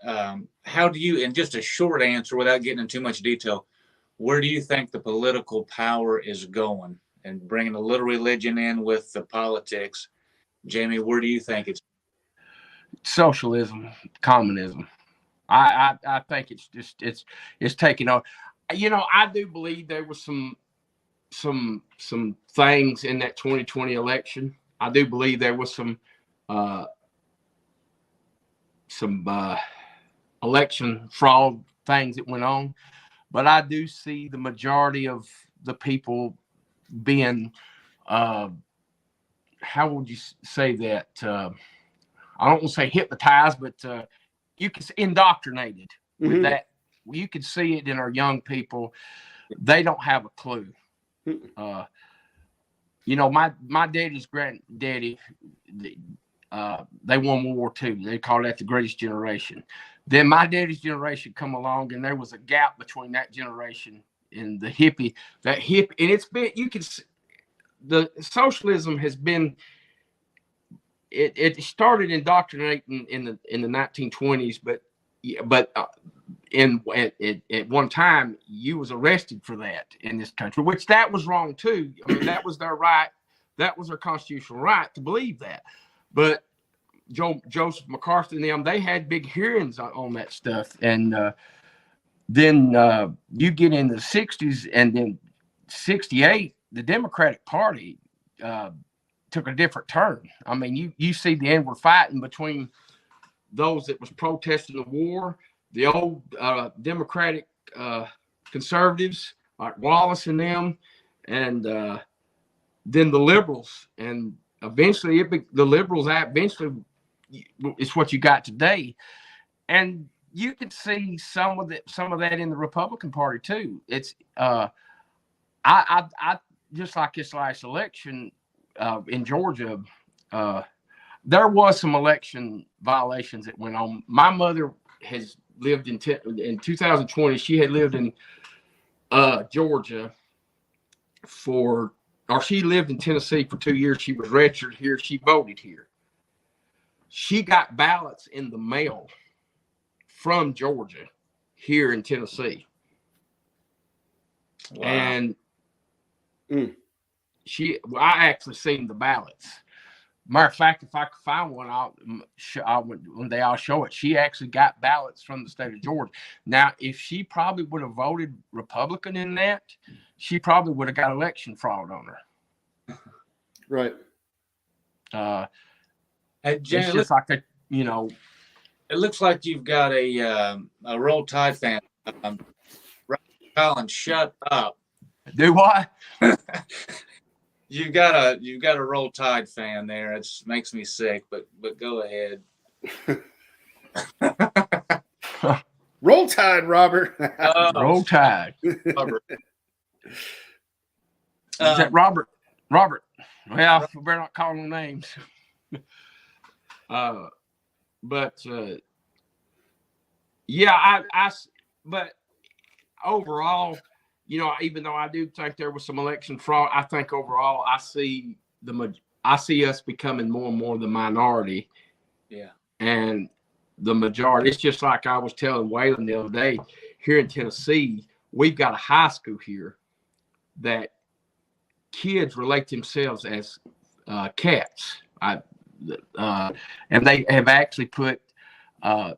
how do you, in just a short answer without getting into too much detail, where do you think the political power is going? And bringing a little religion in with the politics, Jamie, where do you think it's? Socialism, communism. I think it's just it's taking on. You know, I do believe there was some things in that 2020 election. I do believe there was some election fraud things that went on, but I do see the majority of the people being how would you say that? I don't want to say hypnotized, but you can indoctrinated with that. You can see it in our young people. They don't have a clue. You know, my daddy's granddaddy, they won World War II. They call that the greatest generation. Then my daddy's generation come along, and there was a gap between that generation and the hippie. And it's been, you can see, the socialism has been. It started indoctrinating in the 1920s, but at one time you was arrested for that in this country, which that was wrong too. I mean, that was their right, that was their constitutional right to believe that. But Joseph McCarthy and them, they had big hearings on that stuff, and then you get in the 60s, and then 68, the Democratic Party took a different turn. I mean, you see the inward fighting between those that was protesting the war, the old Democratic conservatives like Wallace and them, and then the liberals, and eventually the liberals eventually it's what you got today. And you can see some of that in the Republican Party too. It's I just like this last election in Georgia, there was some election violations that went on. My mother has lived in 2020. She had lived in Georgia she lived in Tennessee for 2 years. She was registered here. She voted here. She got ballots in the mail from Georgia here in Tennessee. Wow. And I actually seen the ballots. Matter of fact, if I could find one, one day I'll show it. She actually got ballots from the state of Georgia. Now, if she probably would have voted Republican in that, she probably would have got election fraud on her. Right. It's just like that, you know. It looks like you've got a Roll Tide fan. Colin, shut up. Do what? You've got a Roll Tide fan there. It makes me sick, but go ahead. Roll Tide, Robert. Roll Tide. Robert. Is that Robert? Robert. Well, we better not call them names. But yeah, but overall, you know, even though I do think there was some election fraud, I think overall I see us becoming more and more the minority. Yeah. And the majority. It's just like I was telling Waylon the other day, here in Tennessee, we've got a high school here that kids relate themselves as cats. And they have actually put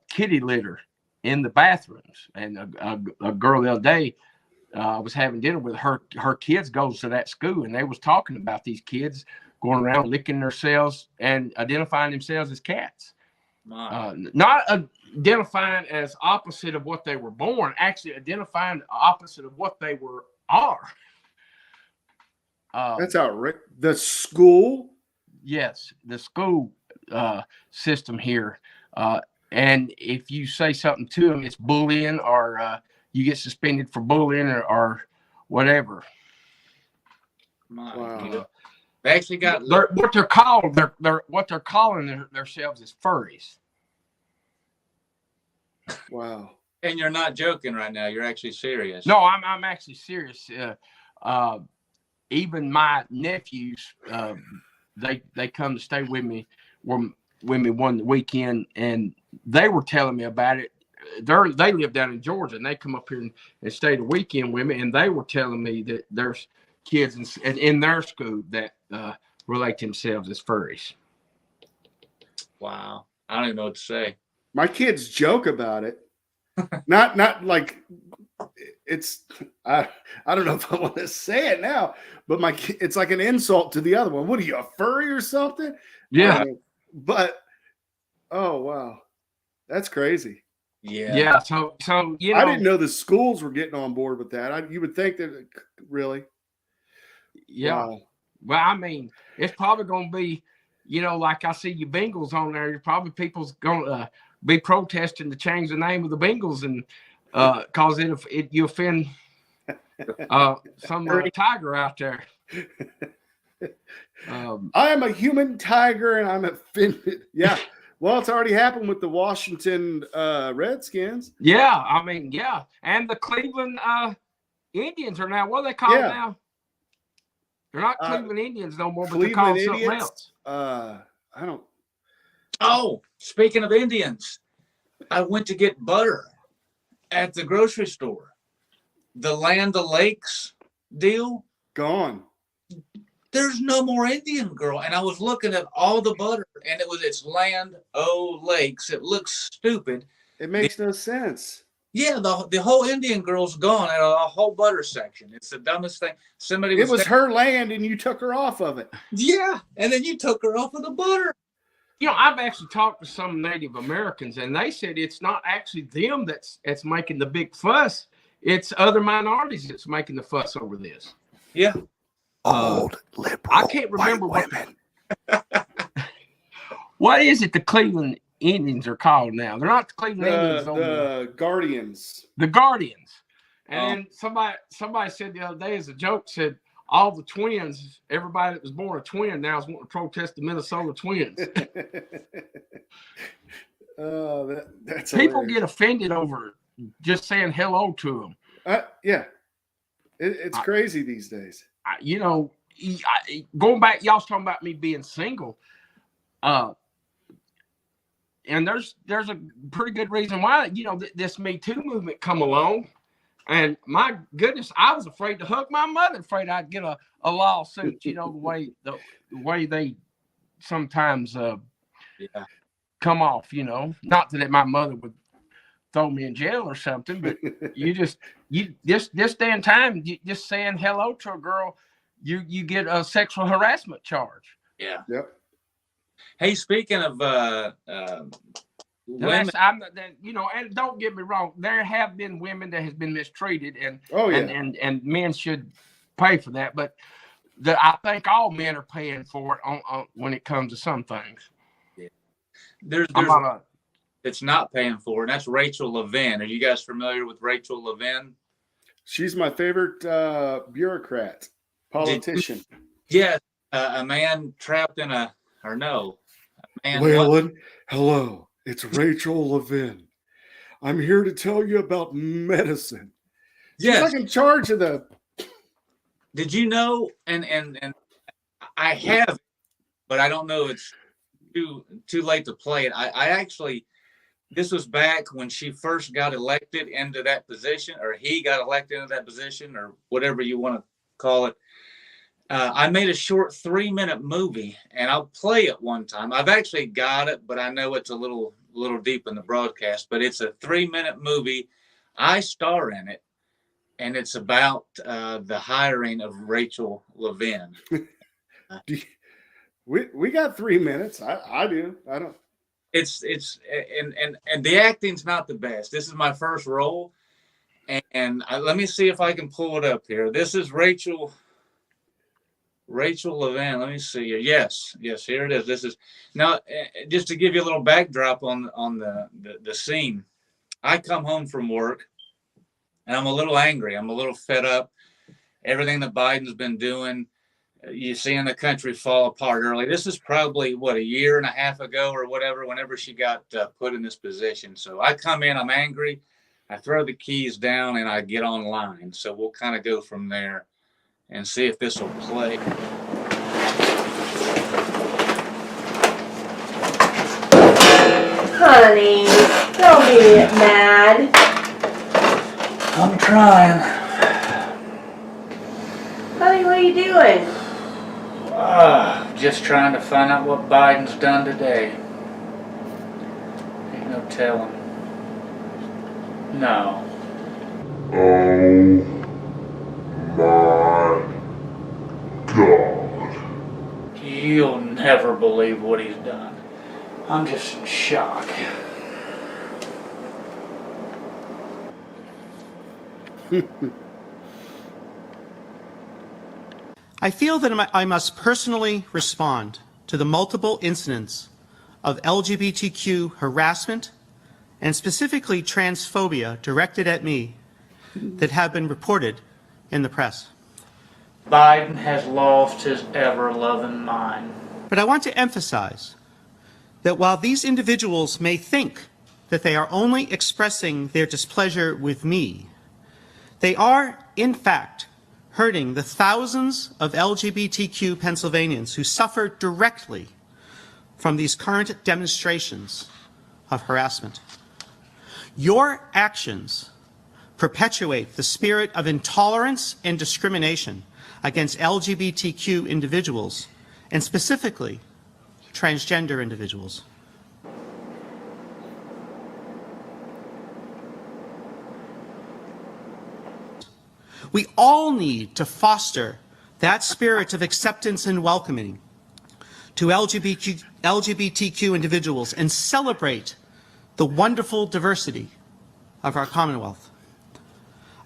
kitty litter in the bathrooms. And a girl the other day, I was having dinner with her. Her kids goes to that school, and they was talking about these kids going around licking themselves and identifying themselves as cats. Not identifying as opposite of what they were born, actually identifying opposite of what they are. That's outrageous. The school? Yes, the school system here. And if you say something to them, it's bullying, or you get suspended for bullying, or whatever. Wow. They actually got what they're called. What they're calling themselves is furries. Wow. And you're not joking right now. You're actually serious. No, I'm actually serious. Even my nephews, they come to stay with me one weekend, and they were telling me about it. They live down in Georgia, and they come up here and stay the weekend with me, and they were telling me that there's kids in their school that relate themselves as furries. Wow. I don't even know what to say. My kids joke about it. Not like it's I don't know if I want to say it now, but it's like an insult to the other one. What are you, a furry or something? Yeah. But oh wow. That's crazy. Yeah. So you know, I didn't know the schools were getting on board with that. You would think that really. Yeah. Wow. Well, I mean, it's probably going to be, like I see you Bengals on there. Probably people's going to be protesting to change the name of the Bengals, and cause you offend some tiger out there. I am a human tiger, and I'm offended. Yeah. Well, it's already happened with the Washington Redskins. Yeah, I mean, yeah, and the Cleveland Indians are now. What are they called now? They're not Cleveland Indians no more, but they're called something else. I don't. Oh, speaking of Indians, I went to get butter at the grocery store. The Land O'Lakes deal gone. There's no more Indian girl, and I was looking at all the butter, and it's Land O'Lakes. It looks stupid. It makes no sense. Yeah, the whole Indian girl's gone at a whole butter section. It's the dumbest thing. It was her land, and you took her off of it. Yeah, and then you took her off of the butter. I've actually talked to some Native Americans, and they said it's not actually them that's making the big fuss. It's other minorities that's making the fuss over this. Yeah. Old liberal I can't remember women. What is it the Cleveland Indians are called now? They're not the Cleveland Indians. The Guardians. The Guardians. And then somebody said the other day as a joke, said all the twins, everybody that was born a twin now is wanting to protest the Minnesota Twins. That's people hilarious. get offended over just saying hello to them. Yeah. It's crazy these days. Going back, y'all was talking about me being single. And there's a pretty good reason why, this Me Too movement come along. And my goodness, I was afraid to hug my mother, afraid I'd get a lawsuit, the way they sometimes come off, not that my mother would throw me in jail or something, but this day and time, just saying hello to a girl, you get a sexual harassment charge. Yeah. Yep. Hey, speaking of women, and don't get me wrong, there have been women that has been mistreated, and men should pay for that. But I think all men are paying for it on when it comes to some things. Yeah. There's it's not paying for it, and that's Rachel Levin. Are you guys familiar with Rachel Levin? She's my favorite bureaucrat, politician. Yes, a man trapped in a man. Waylon, hello, it's Rachel Levin. I'm here to tell you about medicine. Yes, she's like in charge of the. Did you know? And I have, but I don't know. It's too late to play it. I actually. This was back when she first got elected into that position, or he got elected into that position, or whatever you want to call it. I made a short 3-minute movie, and I'll play it one time. I've actually got it, but I know it's a little deep in the broadcast. But it's a 3-minute movie. I star in it, and it's about the hiring of Rachel Levin. We got 3 minutes. I do. I don't. it's and the acting's not the best. This is my first role, and let me see if I can pull it up here. This is Rachel Levin. Let me see here. Yes, here it is. This is now just to give you a little backdrop on the scene. I come home from work, and I'm a little angry. I'm a little fed up. Everything that Biden's been doing, you seeing the country fall apart early. This is probably a year and a half ago or whatever, whenever she got put in this position. So I come in, I'm angry, I throw the keys down, and I get online. So we'll kind of go from there and see if this will play. Honey, don't be mad. I'm trying. Honey, what are you doing? Just trying to find out what Biden's done today. Ain't no telling. No. Oh my God. You'll never believe what he's done. I'm just in shock. I feel that I must personally respond to the multiple incidents of LGBTQ harassment and specifically transphobia directed at me that have been reported in the press. Biden has lost his ever-loving mind. But I want to emphasize that while these individuals may think that they are only expressing their displeasure with me, they are, in fact, hurting the thousands of LGBTQ Pennsylvanians who suffer directly from these current demonstrations of harassment. Your actions perpetuate the spirit of intolerance and discrimination against LGBTQ individuals, and specifically transgender individuals. We all need to foster that spirit of acceptance and welcoming to LGBTQ individuals and celebrate the wonderful diversity of our Commonwealth.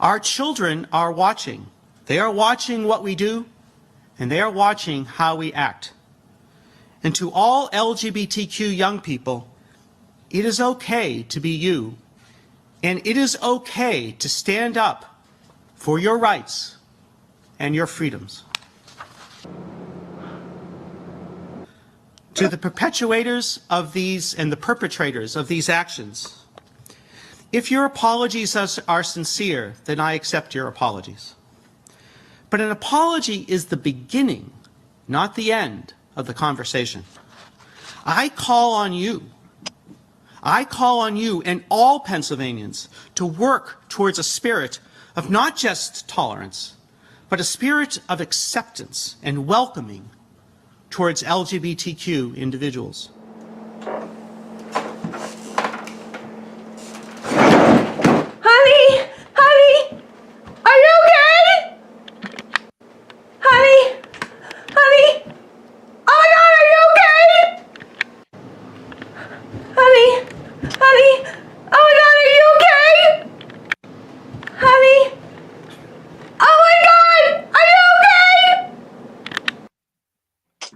Our children are watching. They are watching what we do, and they are watching how we act. And to all LGBTQ young people, it is okay to be you, and it is okay to stand up for your rights and your freedoms. To the perpetuators of these and the perpetrators of these actions, if your apologies are sincere, then I accept your apologies. But an apology is the beginning, not the end of the conversation. I call on you and all Pennsylvanians to work towards a spirit of not just tolerance, but a spirit of acceptance and welcoming towards LGBTQ individuals. Honey, are you okay? Honey, oh my God, are you okay? Honey, oh my God, are you okay? Honey, oh my God, are you okay?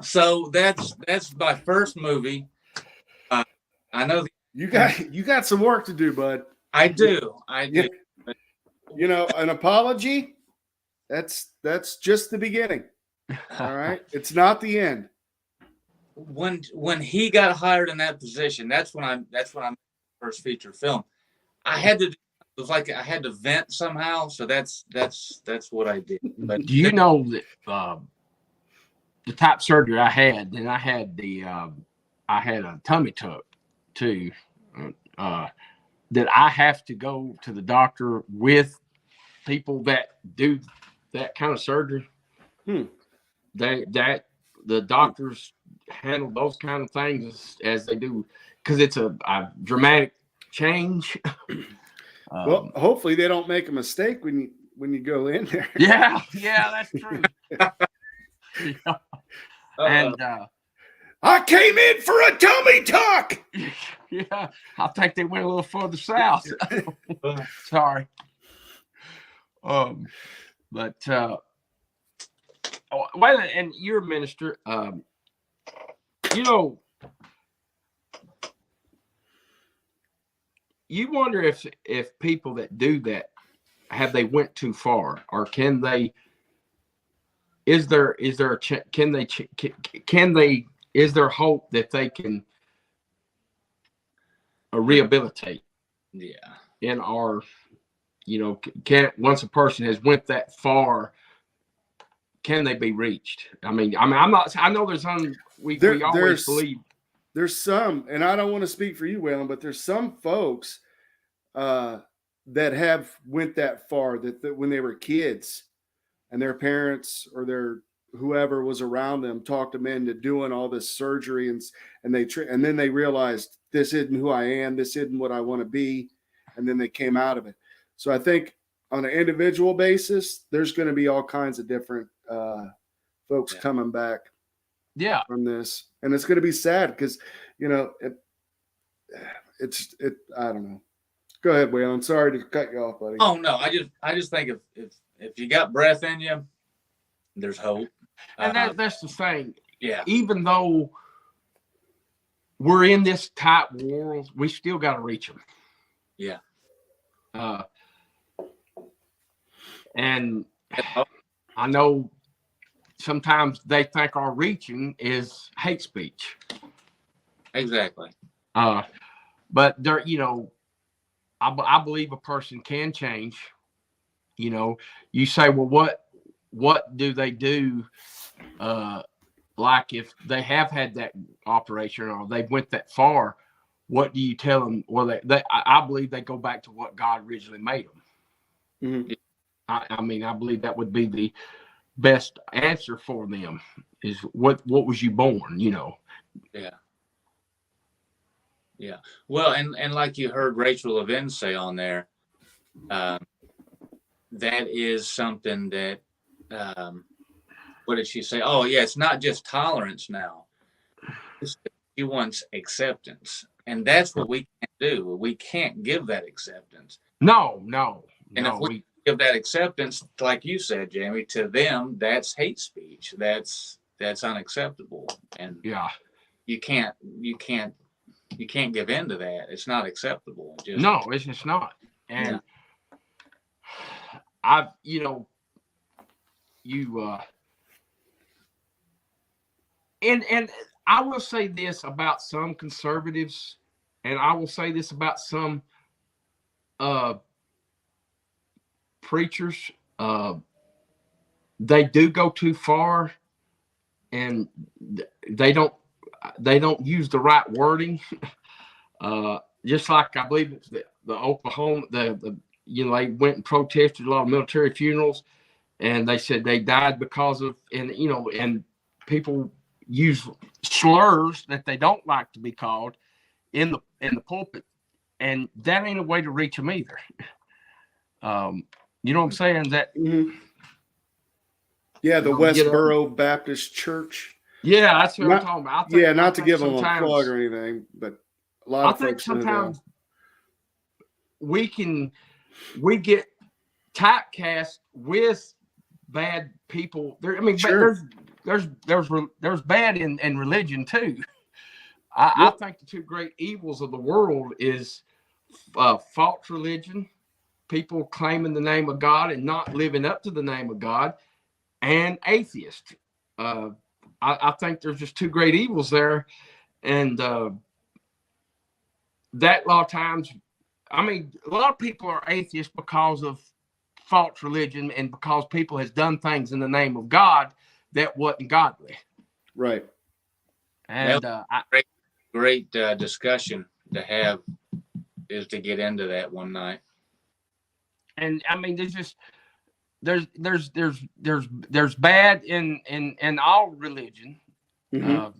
So that's my first movie. I know you got some work to do, bud. I do. You know, an apology, that's just the beginning. All right. It's not the end. When he got hired in that position, that's when I first feature film. It was like I had to vent somehow. So that's what I did. But do you know that the type surgery I had, and I had a tummy tuck too, that I have to go to the doctor with people that do that kind of surgery. The doctors handle those kind of things as they do, because it's a dramatic change. Well, hopefully they don't make a mistake when you go in there. Yeah, that's true. Yeah. And I came in for a tummy tuck. Yeah, I think they went a little further south. Sorry. But well, and you're a minister. You know, you wonder if people that do that have they went too far, or can they? Is there a can they is there hope that they can rehabilitate? Yeah. In our, can once a person has went that far, can they be reached? I mean, I'm not. I know there's we always believe there's some, and I don't want to speak for you, Waylon, but there's some folks that have went that far that when they were kids, and their parents or their whoever was around them talked them into doing all this surgery, and then they realized this isn't who I am, this isn't what I want to be, and then they came out of it. So I think on an individual basis, there's going to be all kinds of different folks coming back from this, and it's going to be sad because it's I don't know. Go ahead, Waylon. Sorry to cut you off, buddy. Oh no, I just think if you got breath in you, there's hope. And that's the thing. Yeah. Even though we're in this tight world, we still got to reach them. Yeah. And I know sometimes they think our reaching is hate speech. Exactly. But there, I believe a person can change. You say, well, what do they do? Like if they have had that operation or they went that far, what do you tell them? Well, I believe they go back to what God originally made them. Mm-hmm. I mean, I believe that would be the best answer for them is what was you born, Yeah. Yeah. Well, and like you heard Rachel Levin say on there, that is something that, what did she say? Oh, yeah, it's not just tolerance now. She wants acceptance. And that's what we can't do. We can't give that acceptance. No. And if we give that acceptance, like you said, Jamie, to them, that's hate speech. That's unacceptable. And you can't give in to that. It's not acceptable. No, it's just not. And and I will say this about some conservatives, and I will say this about some preachers. They do go too far, and they don't use the right wording. Just like I believe it's the Oklahoma, they went and protested a lot of military funerals, and they said they died because of, and people use slurs that they don't like to be called in the pulpit, and that ain't a way to reach them either. You know what I'm saying? That yeah, the Westboro Baptist Church. Yeah, that's what I'm talking about. Not to give them a plug or anything, but a lot of folks sometimes we get typecast with bad people. There, I mean, there's bad in religion too. I think the two great evils of the world is false religion, people claiming the name of God and not living up to the name of God, and atheist. I think there's just two great evils there, and that a lot of times, I mean, a lot of people are atheists because of false religion and because people has done things in the name of God that wasn't godly. Right. And great discussion to have is to get into that one night. And I mean, there's bad in all religion. Mm-hmm.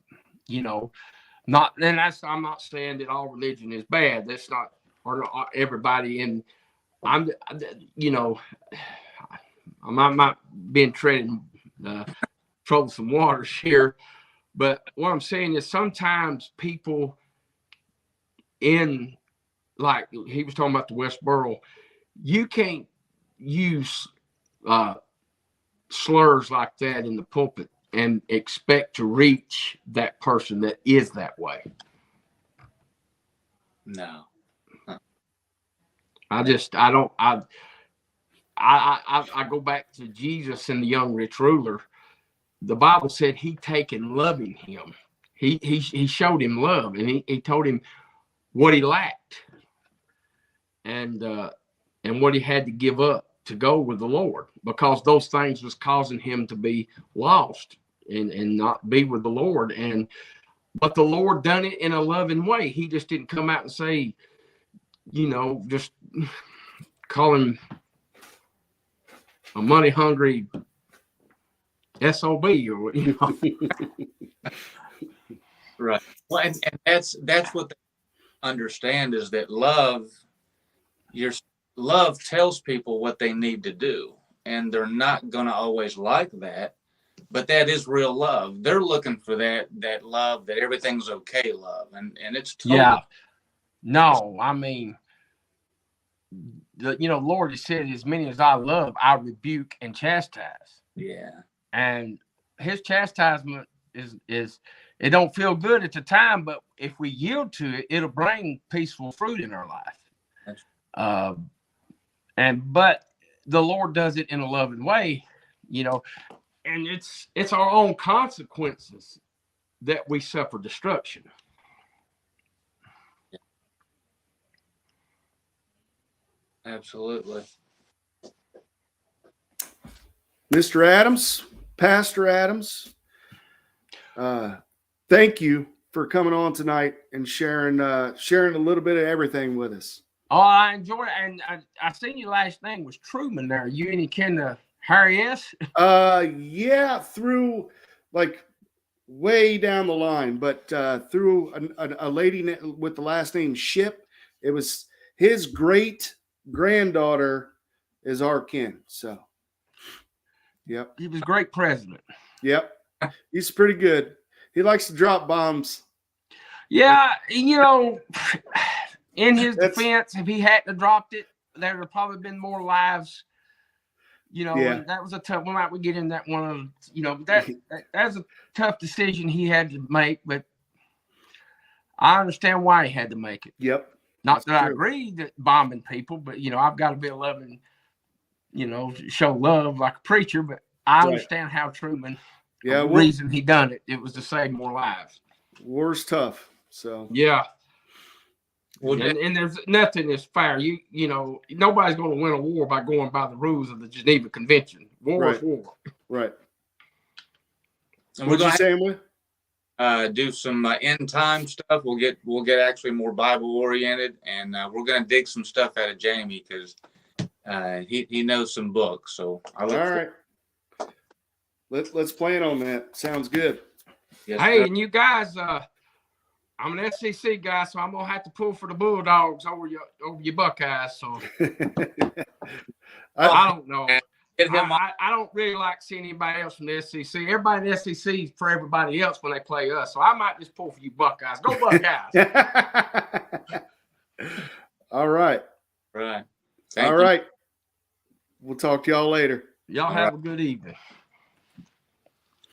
I'm not saying that all religion is bad. That's not, or everybody in. I might be treading troublesome waters here, But what I'm saying is sometimes people in, like he was talking about the Westboro, you can't use slurs like that in the pulpit and expect to reach that person that is that way. No. I go back to Jesus and the young rich ruler. The Bible said he taken loving him. He showed him love, and he told him what he lacked and what he had to give up to go with the Lord, because those things was causing him to be lost and not be with the Lord. But the Lord done it in a loving way. He just didn't come out and say, just call him a money hungry SOB or Right. Well, and that's what they understand, is that love tells people what they need to do, and they're not going to always like that, but that is real love. They're looking for that love, that everything's okay love, and it's totally. Yeah. No, I mean, Lord has said, as many as I love, I rebuke and chastise. Yeah. And his chastisement is it don't feel good at the time, but if we yield to it, it'll bring peaceful fruit in our life. But the Lord does it in a loving way, and it's our own consequences that we suffer destruction. Absolutely. Mr. Adams, Pastor Adams, thank you for coming on tonight and sharing a little bit of everything with us. Oh, I enjoyed it, and I seen your last name was Truman there. You any kin of Harry S? Yeah, through like way down the line, but through a lady with the last name Ship. It was his great granddaughter is our kin. So, yep. He was great president. Yep. He's pretty good. He likes to drop bombs. Yeah, in his defense, if he hadn't dropped it, there would have probably been more lives. Yeah. And that was a tough one. Might we get in that one? That's a tough decision he had to make, but I understand why he had to make it. Yep. Not that I agree that bombing people, but I've got to be a loving, show love like a preacher. But I understand how Truman. Yeah. The reason he done it, it was to save more lives. War's tough. So yeah. Well, and there's nothing is fair. Nobody's going to win a war by going by the rules of the Geneva Convention. War is war. Right. And what you saying with? Do some end time stuff. We'll get actually more Bible oriented, and we're going to dig some stuff out of Jamie because he knows some books. So I look all right. Let's plan on that. Sounds good. Yes, hey, and you guys, I'm an SEC guy, so I'm gonna have to pull for the Bulldogs over your Buckeyes. So I don't know. I don't really like seeing anybody else from the SEC. Everybody in the SEC is for everybody else when they play us. So I might just pull for you Buckeyes. Go Buckeyes. All right. Right. All right. We'll talk to y'all later. Y'all have a good evening.